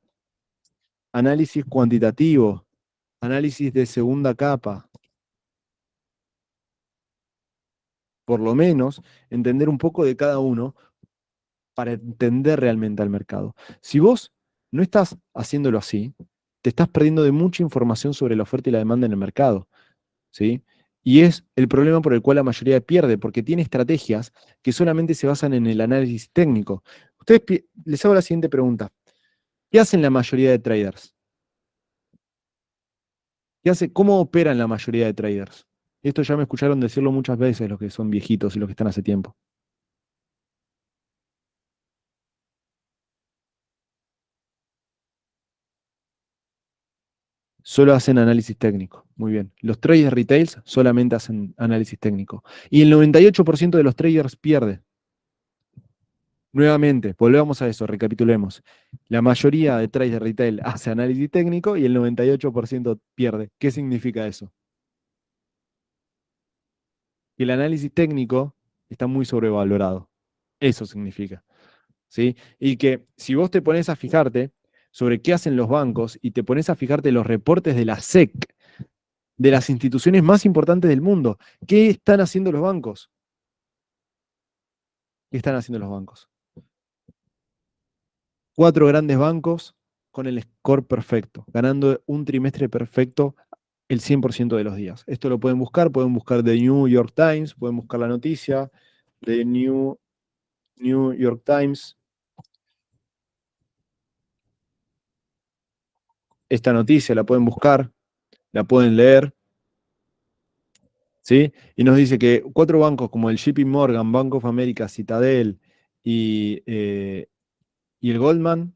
análisis cuantitativo, análisis de segunda capa, por lo menos entender un poco de cada uno para entender realmente al mercado. Si vos no estás haciéndolo así, te estás perdiendo de mucha información sobre la oferta y la demanda en el mercado, ¿sí? Y es el problema por el cual la mayoría pierde, porque tiene estrategias que solamente se basan en el análisis técnico. Les hago la siguiente pregunta. ¿Qué hacen la mayoría de traders? ¿Cómo operan la mayoría de traders? Esto ya me escucharon decirlo muchas veces los que son viejitos y los que están hace tiempo. Solo hacen análisis técnico. Muy bien. Los traders retails solamente hacen análisis técnico. Y el 98% de los traders pierde. Nuevamente, volvemos a eso, recapitulemos. La mayoría de traders retail hace análisis técnico y el 98% pierde. ¿Qué significa eso? Que el análisis técnico está muy sobrevalorado. Eso significa. ¿Sí? Y que si vos te pones a fijarte sobre qué hacen los bancos y te pones a fijarte los reportes de la SEC, de las instituciones más importantes del mundo, ¿qué están haciendo los bancos? ¿Qué están haciendo los bancos? Cuatro grandes bancos con el score perfecto, ganando un trimestre perfecto el 100% de los días. Esto lo pueden buscar The New York Times, pueden buscar la noticia de New York Times. Esta noticia la pueden buscar, la pueden leer, ¿sí? Y nos dice que cuatro bancos como el JP Morgan, Bank of America, Citadel y y el Goldman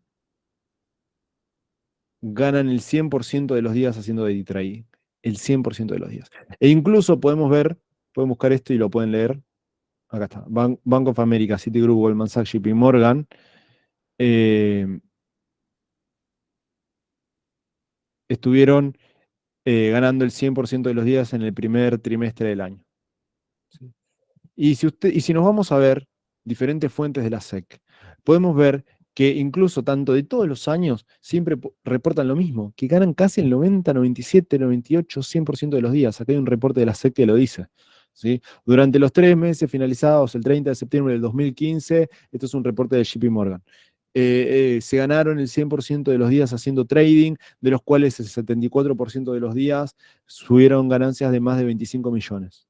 ganan el 100% de los días haciendo day trading. El 100% de los días. E incluso podemos ver, pueden buscar esto y lo pueden leer. Acá está. Bank of America, Citigroup, Goldman Sachs, JP Morgan. eh, Estuvieron ganando el 100% de los días en el primer trimestre del año. ¿Sí? Y si nos vamos a ver diferentes fuentes de la SEC, podemos ver que incluso tanto de todos los años siempre reportan lo mismo, que ganan casi el 90, 97, 98, 100% de los días. Acá hay un reporte de la SEC que lo dice. ¿Sí? Durante los 3 meses finalizados el 30 de septiembre del 2015, esto es un reporte de JP Morgan, se ganaron el 100% de los días haciendo trading, de los cuales el 74% de los días subieron ganancias de más de 25 millones.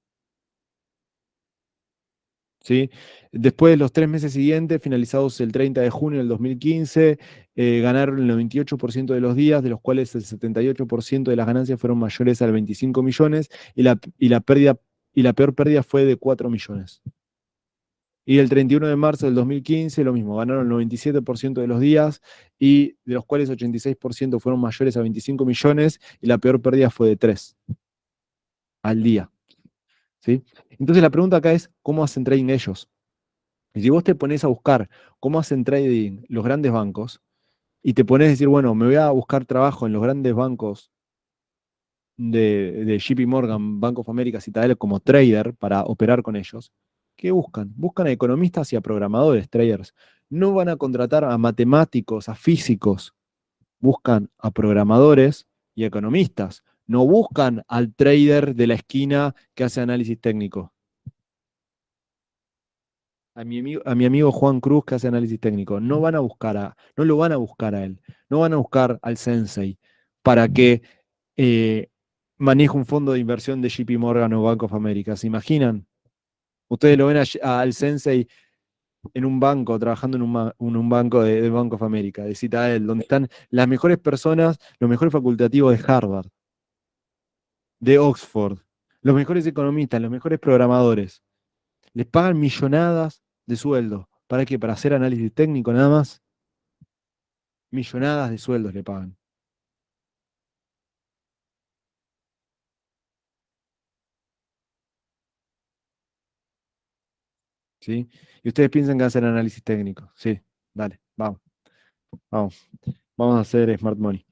¿Sí? Después de los 3 meses siguientes, finalizados el 30 de junio del 2015, ganaron el 98% de los días, de los cuales el 78% de las ganancias fueron mayores a 25 millones y la peor pérdida fue de 4 millones. Y el 31 de marzo del 2015, lo mismo, ganaron el 97% de los días y de los cuales 86% fueron mayores a 25 millones y la peor pérdida fue de 3 al día. ¿Sí? Entonces la pregunta acá es, ¿cómo hacen trading ellos? Y si vos te pones a buscar cómo hacen trading los grandes bancos y te pones a decir, bueno, me voy a buscar trabajo en los grandes bancos de JP Morgan, Bank of America, Citadel como trader para operar con ellos, ¿qué buscan? Buscan a economistas y a programadores, traders. No van a contratar a matemáticos, a físicos, buscan a programadores y a economistas. No buscan al trader de la esquina que hace análisis técnico. A mi amigo Juan Cruz que hace análisis técnico. No lo van a buscar a él. No van a buscar al Sensei para que eh, maneje un fondo de inversión de JP Morgan o Bank of America. ¿Se imaginan? Ustedes lo ven al Sensei en un banco, trabajando en un banco de Bank of America, de Citadel, donde están las mejores personas, los mejores facultativos de Harvard, de Oxford, los mejores economistas, los mejores programadores. Les pagan millonadas de sueldo. ¿Para qué? ¿Para hacer análisis técnico nada más? Millonadas de sueldos le pagan. ¿Sí? Y ustedes piensan que hacen análisis técnico. Sí, dale, vamos, vamos. Vamos a hacer Smart Money.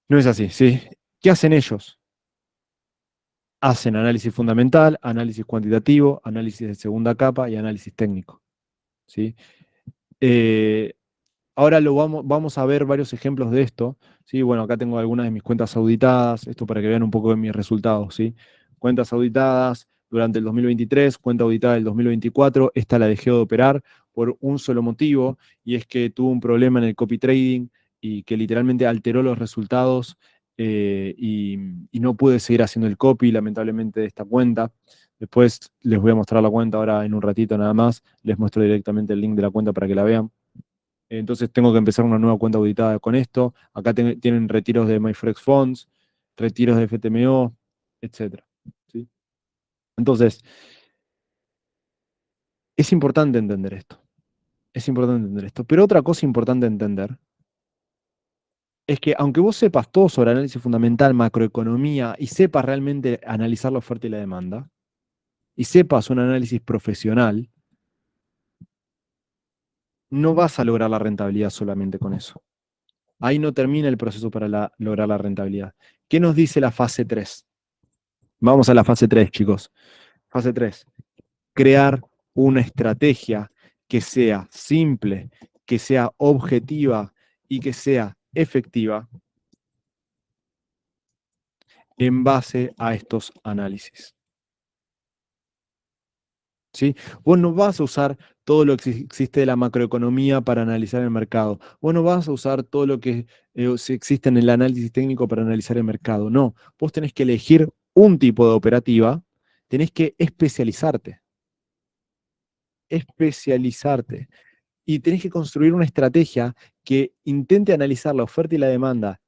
No es así, ¿sí? ¿Qué hacen ellos? Hacen análisis fundamental, análisis cuantitativo, análisis de segunda capa y análisis técnico. ¿Sí? Eh, Ahora vamos a ver varios ejemplos de esto. ¿Sí? Bueno, acá tengo algunas de mis cuentas auditadas, esto para que vean un poco de mis resultados. ¿Sí? Cuentas auditadas durante el 2023, cuenta auditada del 2024, esta la dejé de operar por un solo motivo, y es que tuvo un problema en el copy trading y que literalmente alteró los resultados y no pude seguir haciendo el copy, lamentablemente, de esta cuenta. Después les voy a mostrar la cuenta ahora en un ratito nada más, les muestro directamente el link de la cuenta para que la vean. Entonces tengo que empezar una nueva cuenta auditada con esto. Acá tienen retiros de MyFrex Funds, retiros de FTMO, etcétera. ¿Sí? Entonces, es importante entender esto. Es importante entender esto. Pero otra cosa importante entender es que aunque vos sepas todo sobre análisis fundamental, macroeconomía, y sepas realmente analizar la oferta y la demanda, y sepas un análisis profesional, no vas a lograr la rentabilidad solamente con eso. Ahí no termina el proceso para lograr la rentabilidad. ¿Qué nos dice la fase 3? Vamos a la fase 3, chicos. Fase 3: crear una estrategia que sea simple, que sea objetiva y que sea efectiva en base a estos análisis. ¿Sí? Vos no vas a usar todo lo que existe de la macroeconomía para analizar el mercado. Vos no vas a usar todo lo que existe en el análisis técnico para analizar el mercado. No, vos tenés que elegir un tipo de operativa, tenés que especializarte y tenés que construir una estrategia que intente analizar la oferta y la demanda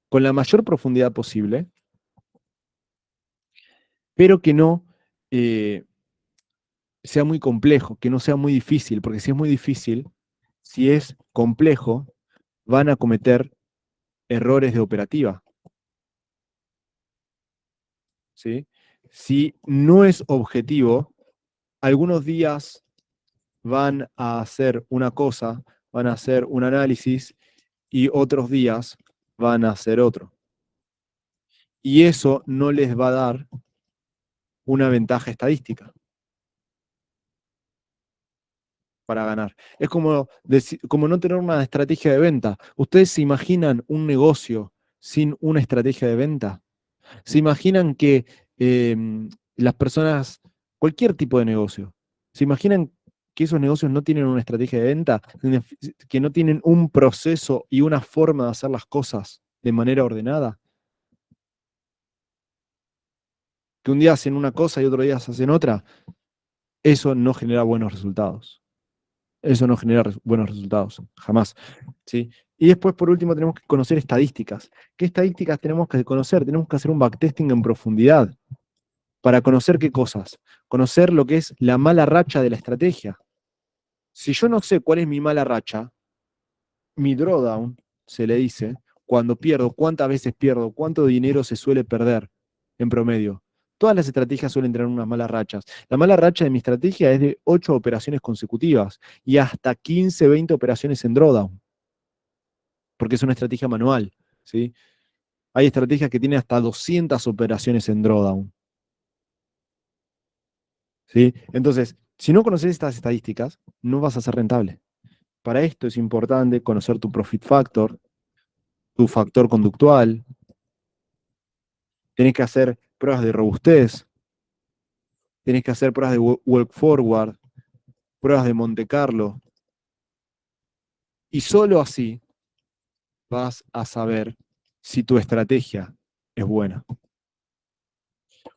con la mayor profundidad posible, pero que no sea muy complejo, que no sea muy difícil, porque si es muy difícil, Si es complejo, van a cometer errores de operativa, ¿sí? Si no es objetivo, algunos días van a hacer una cosa, van a hacer un análisis y otros días van a hacer otro. Y eso no les va a dar una ventaja estadística para ganar. Es como, como no tener una estrategia de venta. ¿Ustedes se imaginan un negocio sin una estrategia de venta? ¿Se imaginan que las personas, cualquier tipo de negocio, se imaginan que esos negocios no tienen una estrategia de venta, que no tienen un proceso y una forma de hacer las cosas de manera ordenada? Que un día hacen una cosa y otro día hacen otra. Eso no genera buenos resultados. Eso no genera buenos resultados, jamás. ¿Sí? Y después, por último, tenemos que conocer estadísticas. ¿Qué estadísticas tenemos que conocer? Tenemos que hacer un backtesting en profundidad. ¿Para conocer qué cosas? Conocer lo que es la mala racha de la estrategia. Si yo no sé cuál es mi mala racha, mi drawdown, se le dice, cuando pierdo, cuántas veces pierdo, cuánto dinero se suele perder en promedio. Todas las estrategias suelen tener unas malas rachas. La mala racha de mi estrategia es de 8 operaciones consecutivas y hasta 15, 20 operaciones en drawdown, porque es una estrategia manual, ¿sí? Hay estrategias que tienen hasta 200 operaciones en drawdown, ¿sí? Entonces, si no conoces estas estadísticas, no vas a ser rentable. Para esto es importante conocer tu profit factor, tu factor conductual, tenés que hacer pruebas de robustez, tenés que hacer pruebas de walk forward, pruebas de Monte Carlo, y solo así vas a saber si tu estrategia es buena.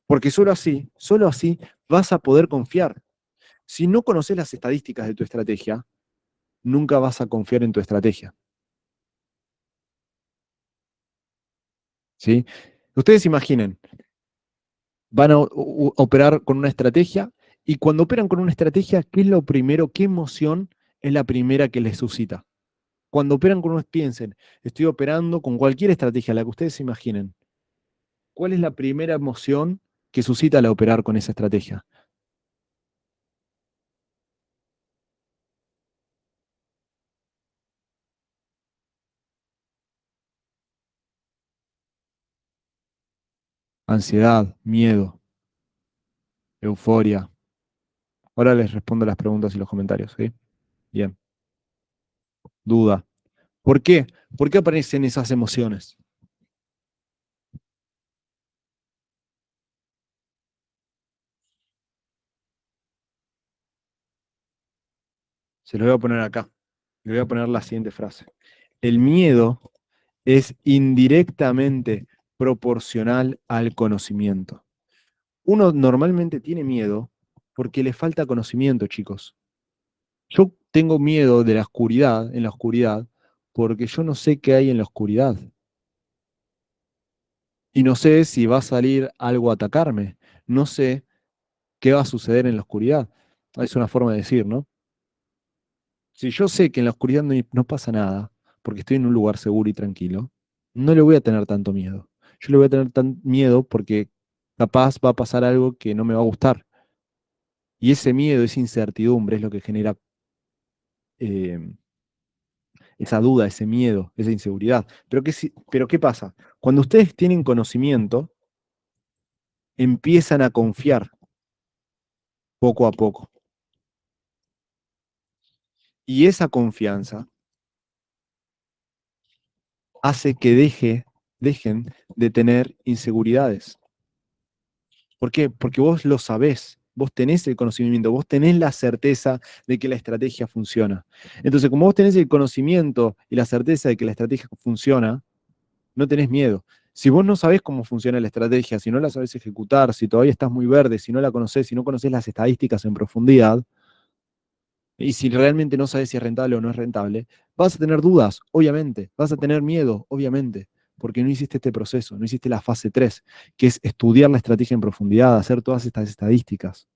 Porque solo así vas a poder confiar. Si no conoces las estadísticas de tu estrategia, nunca vas a confiar en tu estrategia. ¿Sí? Ustedes imaginen, van a operar con una estrategia y cuando operan con una estrategia, ¿qué es lo primero? ¿Qué emoción es la primera que les suscita? Cuando operan con unos, piensen, estoy operando con cualquier estrategia, la que ustedes se imaginen. ¿Cuál es la primera emoción que suscita al operar con esa estrategia? Ansiedad, miedo, euforia. Ahora les respondo las preguntas y los comentarios, ¿sí? Bien. Duda. ¿Por qué? ¿Por qué aparecen esas emociones? Se los voy a poner acá. Le voy a poner la siguiente frase. El miedo es indirectamente proporcional al conocimiento. Uno normalmente tiene miedo porque le falta conocimiento, chicos. Yo tengo miedo de la oscuridad, en la oscuridad, porque yo no sé qué hay en la oscuridad. Y no sé si va a salir algo a atacarme. No sé qué va a suceder en la oscuridad. Es una forma de decir, ¿no? Si yo sé que en la oscuridad no pasa nada, porque estoy en un lugar seguro y tranquilo, no le voy a tener tanto miedo. Yo le voy a tener tan miedo porque capaz va a pasar algo que no me va a gustar. Y ese miedo, esa incertidumbre es lo que genera eh, esa duda, ese miedo, esa inseguridad. Pero ¿qué pasa? Cuando ustedes tienen conocimiento, empiezan a confiar poco a poco. Y esa confianza hace que dejen de tener inseguridades. ¿Por qué? Porque vos lo sabés, vos tenés el conocimiento, vos tenés la certeza de que la estrategia funciona. Entonces, como vos tenés el conocimiento y la certeza de que la estrategia funciona, no tenés miedo. Si vos no sabés cómo funciona la estrategia, si no la sabés ejecutar, si todavía estás muy verde, si no la conocés, si no conocés las estadísticas en profundidad, y si realmente no sabes si es rentable o no es rentable, vas a tener dudas, obviamente, vas a tener miedo, obviamente, porque no hiciste este proceso, no hiciste la fase 3, que es estudiar la estrategia en profundidad, hacer todas estas estadísticas.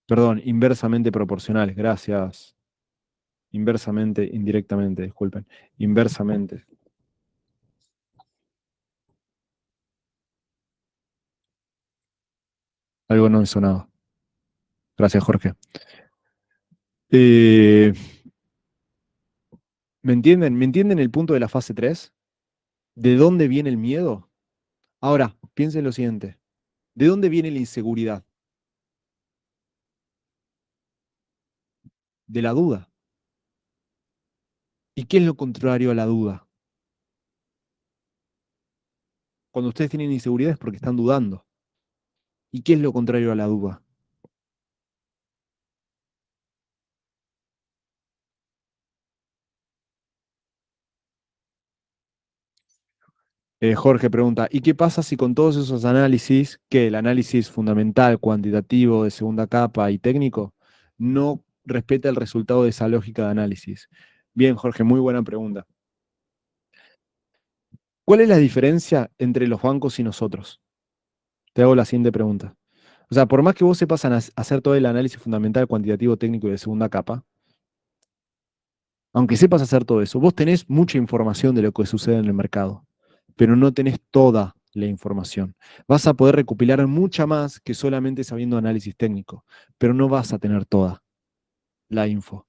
Perdón, inversamente proporcionales, gracias. Inversamente, indirectamente, disculpen. Inversamente. Algo no me sonaba. Gracias, Jorge. Eh, ¿Me entienden? ¿Me entienden el punto de la fase 3? ¿De dónde viene el miedo? Ahora, piensen lo siguiente. ¿De dónde viene la inseguridad? De la duda. ¿Y qué es lo contrario a la duda? Cuando ustedes tienen inseguridad es porque están dudando. ¿Y qué es lo contrario a la duda? Jorge pregunta, ¿y qué pasa si con todos esos análisis, que el análisis fundamental, cuantitativo, de segunda capa y técnico, no respeta el resultado de esa lógica de análisis? Bien, Jorge, muy buena pregunta. ¿Cuál es la diferencia entre los bancos y nosotros? Te hago la siguiente pregunta. O sea, por más que vos sepas hacer todo el análisis fundamental, cuantitativo, técnico y de segunda capa, aunque sepas hacer todo eso, vos tenés mucha información de lo que sucede en el mercado, pero no tenés toda la información. Vas a poder recopilar mucha más que solamente sabiendo análisis técnico, pero no vas a tener toda la info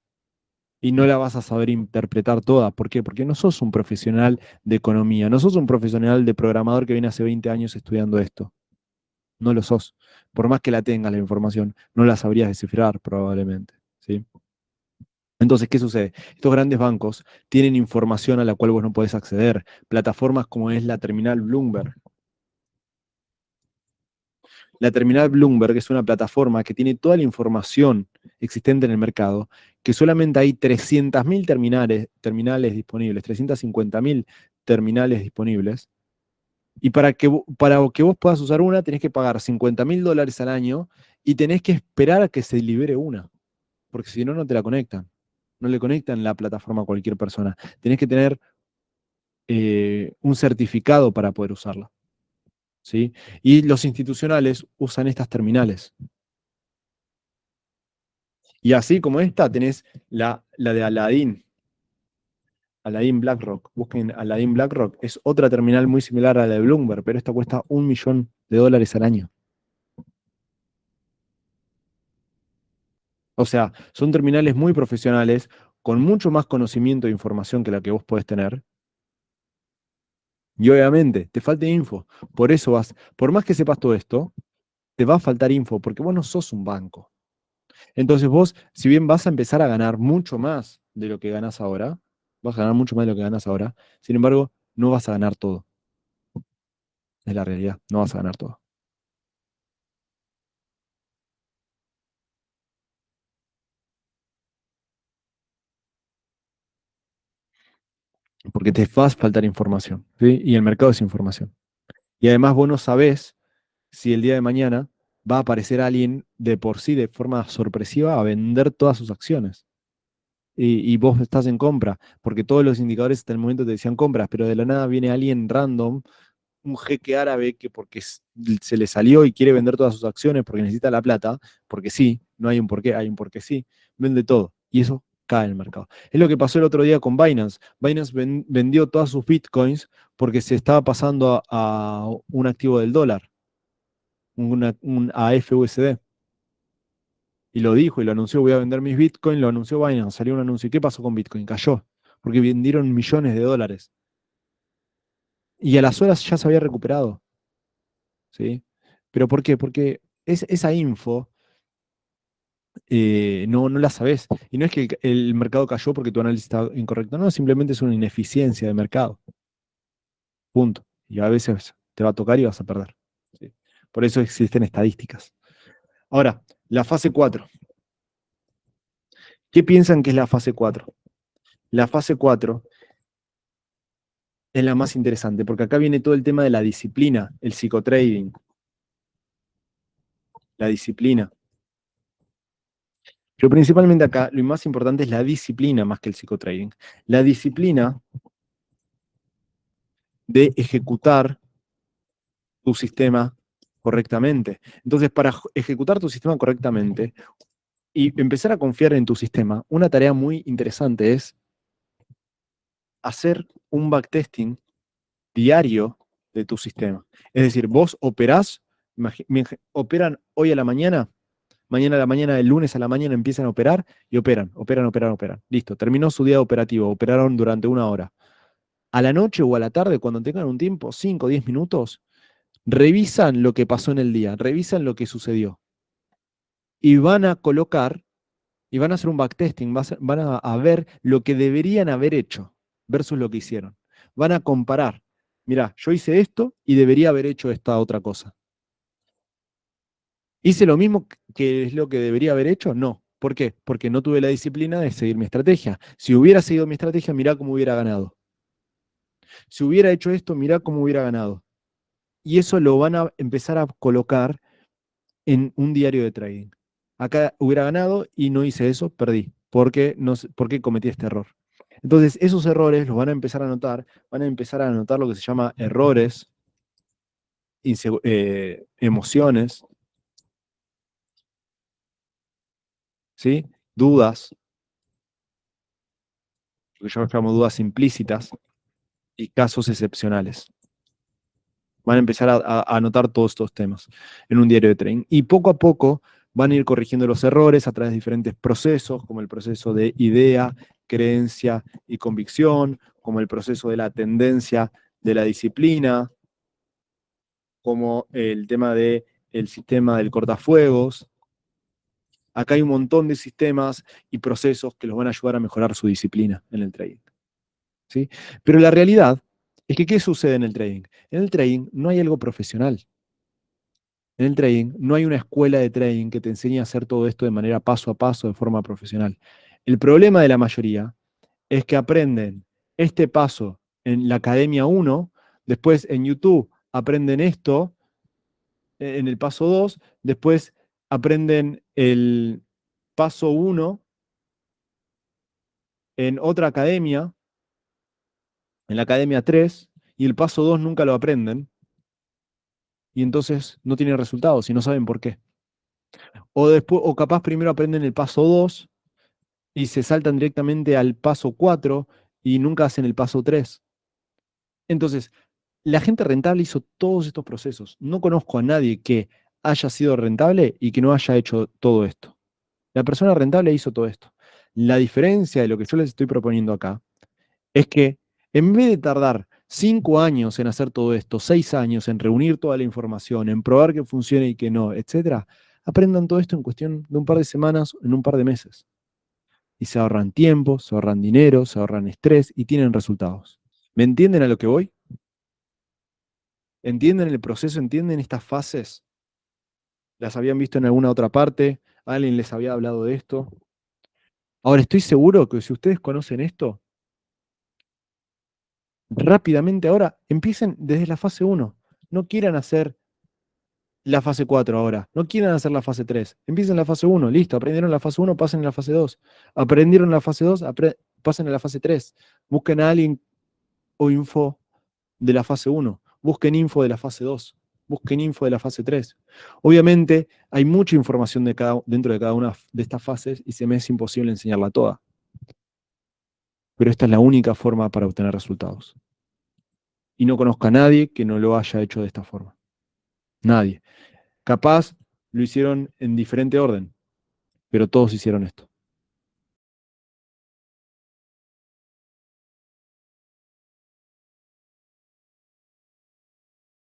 y no la vas a saber interpretar toda. ¿Por qué? Porque no sos un profesional de economía, no sos un profesional de programador que viene hace 20 años estudiando esto. No lo sos. Por más que la tengas la información, no la sabrías descifrar probablemente. ¿Sí? Entonces, ¿qué sucede? Estos grandes bancos tienen información a la cual vos no podés acceder. Plataformas como es la terminal Bloomberg. La terminal Bloomberg es una plataforma que tiene toda la información existente en el mercado, que solamente hay 300.000 terminales disponibles, 350.000 terminales disponibles. Y para que vos puedas usar una, tenés que pagar $50.000 al año y tenés que esperar a que se libere una, porque si no, no te la conectan. No le conectan la plataforma a cualquier persona. Tenés que tener un certificado para poder usarla. ¿Sí? Y los institucionales usan estas terminales. Y así como esta, tenés la de Aladdin, Aladdin BlackRock. Busquen Aladdin BlackRock. Es otra terminal muy similar a la de Bloomberg, pero esta cuesta $1.000.000 al año. O sea, son terminales muy profesionales, con mucho más conocimiento e información que la que vos podés tener. Y obviamente, te falta info. Por eso por más que sepas todo esto, te va a faltar info, porque vos no sos un banco. Entonces vos, si bien vas a empezar a ganar mucho más de lo que ganas ahora, vas a ganar mucho más de lo que ganas ahora, sin embargo, no vas a ganar todo. Es la realidad, no vas a ganar todo. Porque te va a faltar información, ¿sí? Y el mercado es información. Y además vos no sabés si el día de mañana va a aparecer alguien de por sí, de forma sorpresiva, a vender todas sus acciones. Y vos estás en compra, porque todos los indicadores hasta el momento te decían compras, pero de la nada viene alguien random, un jeque árabe que porque se le salió y quiere vender todas sus acciones porque necesita la plata, porque sí, no hay un porqué, hay un porque sí, vende todo. Y eso cae en el mercado. Es lo que pasó el otro día con Binance. Binance vendió todas sus bitcoins porque se estaba pasando a un activo del dólar, un AFUSD. Y lo dijo y lo anunció, voy a vender mis bitcoins, lo anunció Binance, salió un anuncio. ¿Y qué pasó con Bitcoin? Cayó, porque vendieron millones de dólares. Y a las horas ya se había recuperado. ¿Sí? ¿Pero por qué? Porque esa info no la sabes. Y no es que el mercado cayó porque tu análisis está incorrecto, no, simplemente es una ineficiencia de mercado. Punto. Y a veces te va a tocar y vas a perder. ¿Sí? Por eso existen estadísticas. Ahora, la fase 4. ¿Qué piensan que es la fase 4? La fase 4 es la más interesante porque acá viene todo el tema de la disciplina, el psicotrading, la disciplina. Pero principalmente acá lo más importante es la disciplina más que el psicotrading. La disciplina de ejecutar tu sistema correctamente. Entonces, para ejecutar tu sistema correctamente, y empezar a confiar en tu sistema, una tarea muy interesante es hacer un backtesting diario de tu sistema. Es decir, vos operás, operan hoy a la mañana, mañana a la mañana, el lunes a la mañana empiezan a operar y operan. Listo, terminó su día operativo, operaron durante una hora. A la noche o a la tarde, cuando tengan un tiempo, 5 o 10 minutos, revisan lo que pasó en el día, revisan lo que sucedió y van a colocar y van a hacer un backtesting, van a ver lo que deberían haber hecho versus lo que hicieron. Van a comparar. Mirá, yo hice esto y debería haber hecho esta otra cosa. ¿Hice lo mismo que es lo que debería haber hecho? No. ¿Por qué? Porque no tuve la disciplina de seguir mi estrategia. Si hubiera seguido mi estrategia, mirá cómo hubiera ganado. Si hubiera hecho esto, mirá cómo hubiera ganado. Y eso lo van a empezar a colocar en un diario de trading. Acá hubiera ganado y no hice eso, perdí. ¿Por qué cometí este error? Entonces, esos errores los van a empezar a notar, van a empezar a notar lo que se llama errores, emociones, ¿sí? Dudas, lo que yo llamo dudas implícitas, y casos excepcionales. Van a empezar a anotar todos estos temas en un diario de trading. Y poco a poco van a ir corrigiendo los errores a través de diferentes procesos, como el proceso de idea, creencia y convicción, como el proceso de la tendencia de la disciplina, como el tema del sistema del cortafuegos. Acá hay un montón de sistemas y procesos que los van a ayudar a mejorar su disciplina en el trading, ¿sí? Pero la realidad es que, ¿qué sucede en el trading? En el trading no hay algo profesional. En el trading no hay una escuela de trading que te enseñe a hacer todo esto de manera paso a paso, de forma profesional. El problema de la mayoría es que aprenden este paso en la Academia 1, después en YouTube aprenden esto en el paso 2, después aprenden el paso 1 en otra academia, en la Academia 3, y el paso 2 nunca lo aprenden, y entonces no tienen resultados y no saben por qué. O, después, o capaz primero aprenden el paso 2 y se saltan directamente al paso 4 y nunca hacen el paso 3. Entonces, la gente rentable hizo todos estos procesos. No conozco a nadie que haya sido rentable y que no haya hecho todo esto. La persona rentable hizo todo esto. La diferencia de lo que yo les estoy proponiendo acá es que en vez de tardar 5 años en hacer todo esto, 6 años en reunir toda la información, en probar que funciona y que no, etcétera, aprendan todo esto en cuestión de un par de semanas, en un par de meses. Y se ahorran tiempo, se ahorran dinero, se ahorran estrés y tienen resultados. ¿Me entienden a lo que voy? ¿Entienden el proceso? ¿Entienden estas fases? ¿Las habían visto en alguna otra parte? ¿Alguien les había hablado de esto? Ahora, estoy seguro que si ustedes conocen esto, rápidamente ahora empiecen desde la fase 1. No quieran hacer la fase 4 ahora. No quieran hacer la fase 3. Empiecen la fase 1. Listo. Aprendieron la fase 1, pasen a la fase 2. Aprendieron la fase 2, pasen a la fase 3. Busquen a alguien o info de la fase 1. Busquen info de la fase 2. Busquen info de la fase 3. Obviamente hay mucha información dentro de cada una de estas fases y se me es imposible enseñarla toda. Pero esta es la única forma para obtener resultados. Y no conozco a nadie que no lo haya hecho de esta forma. Nadie. Capaz lo hicieron en diferente orden, pero todos hicieron esto.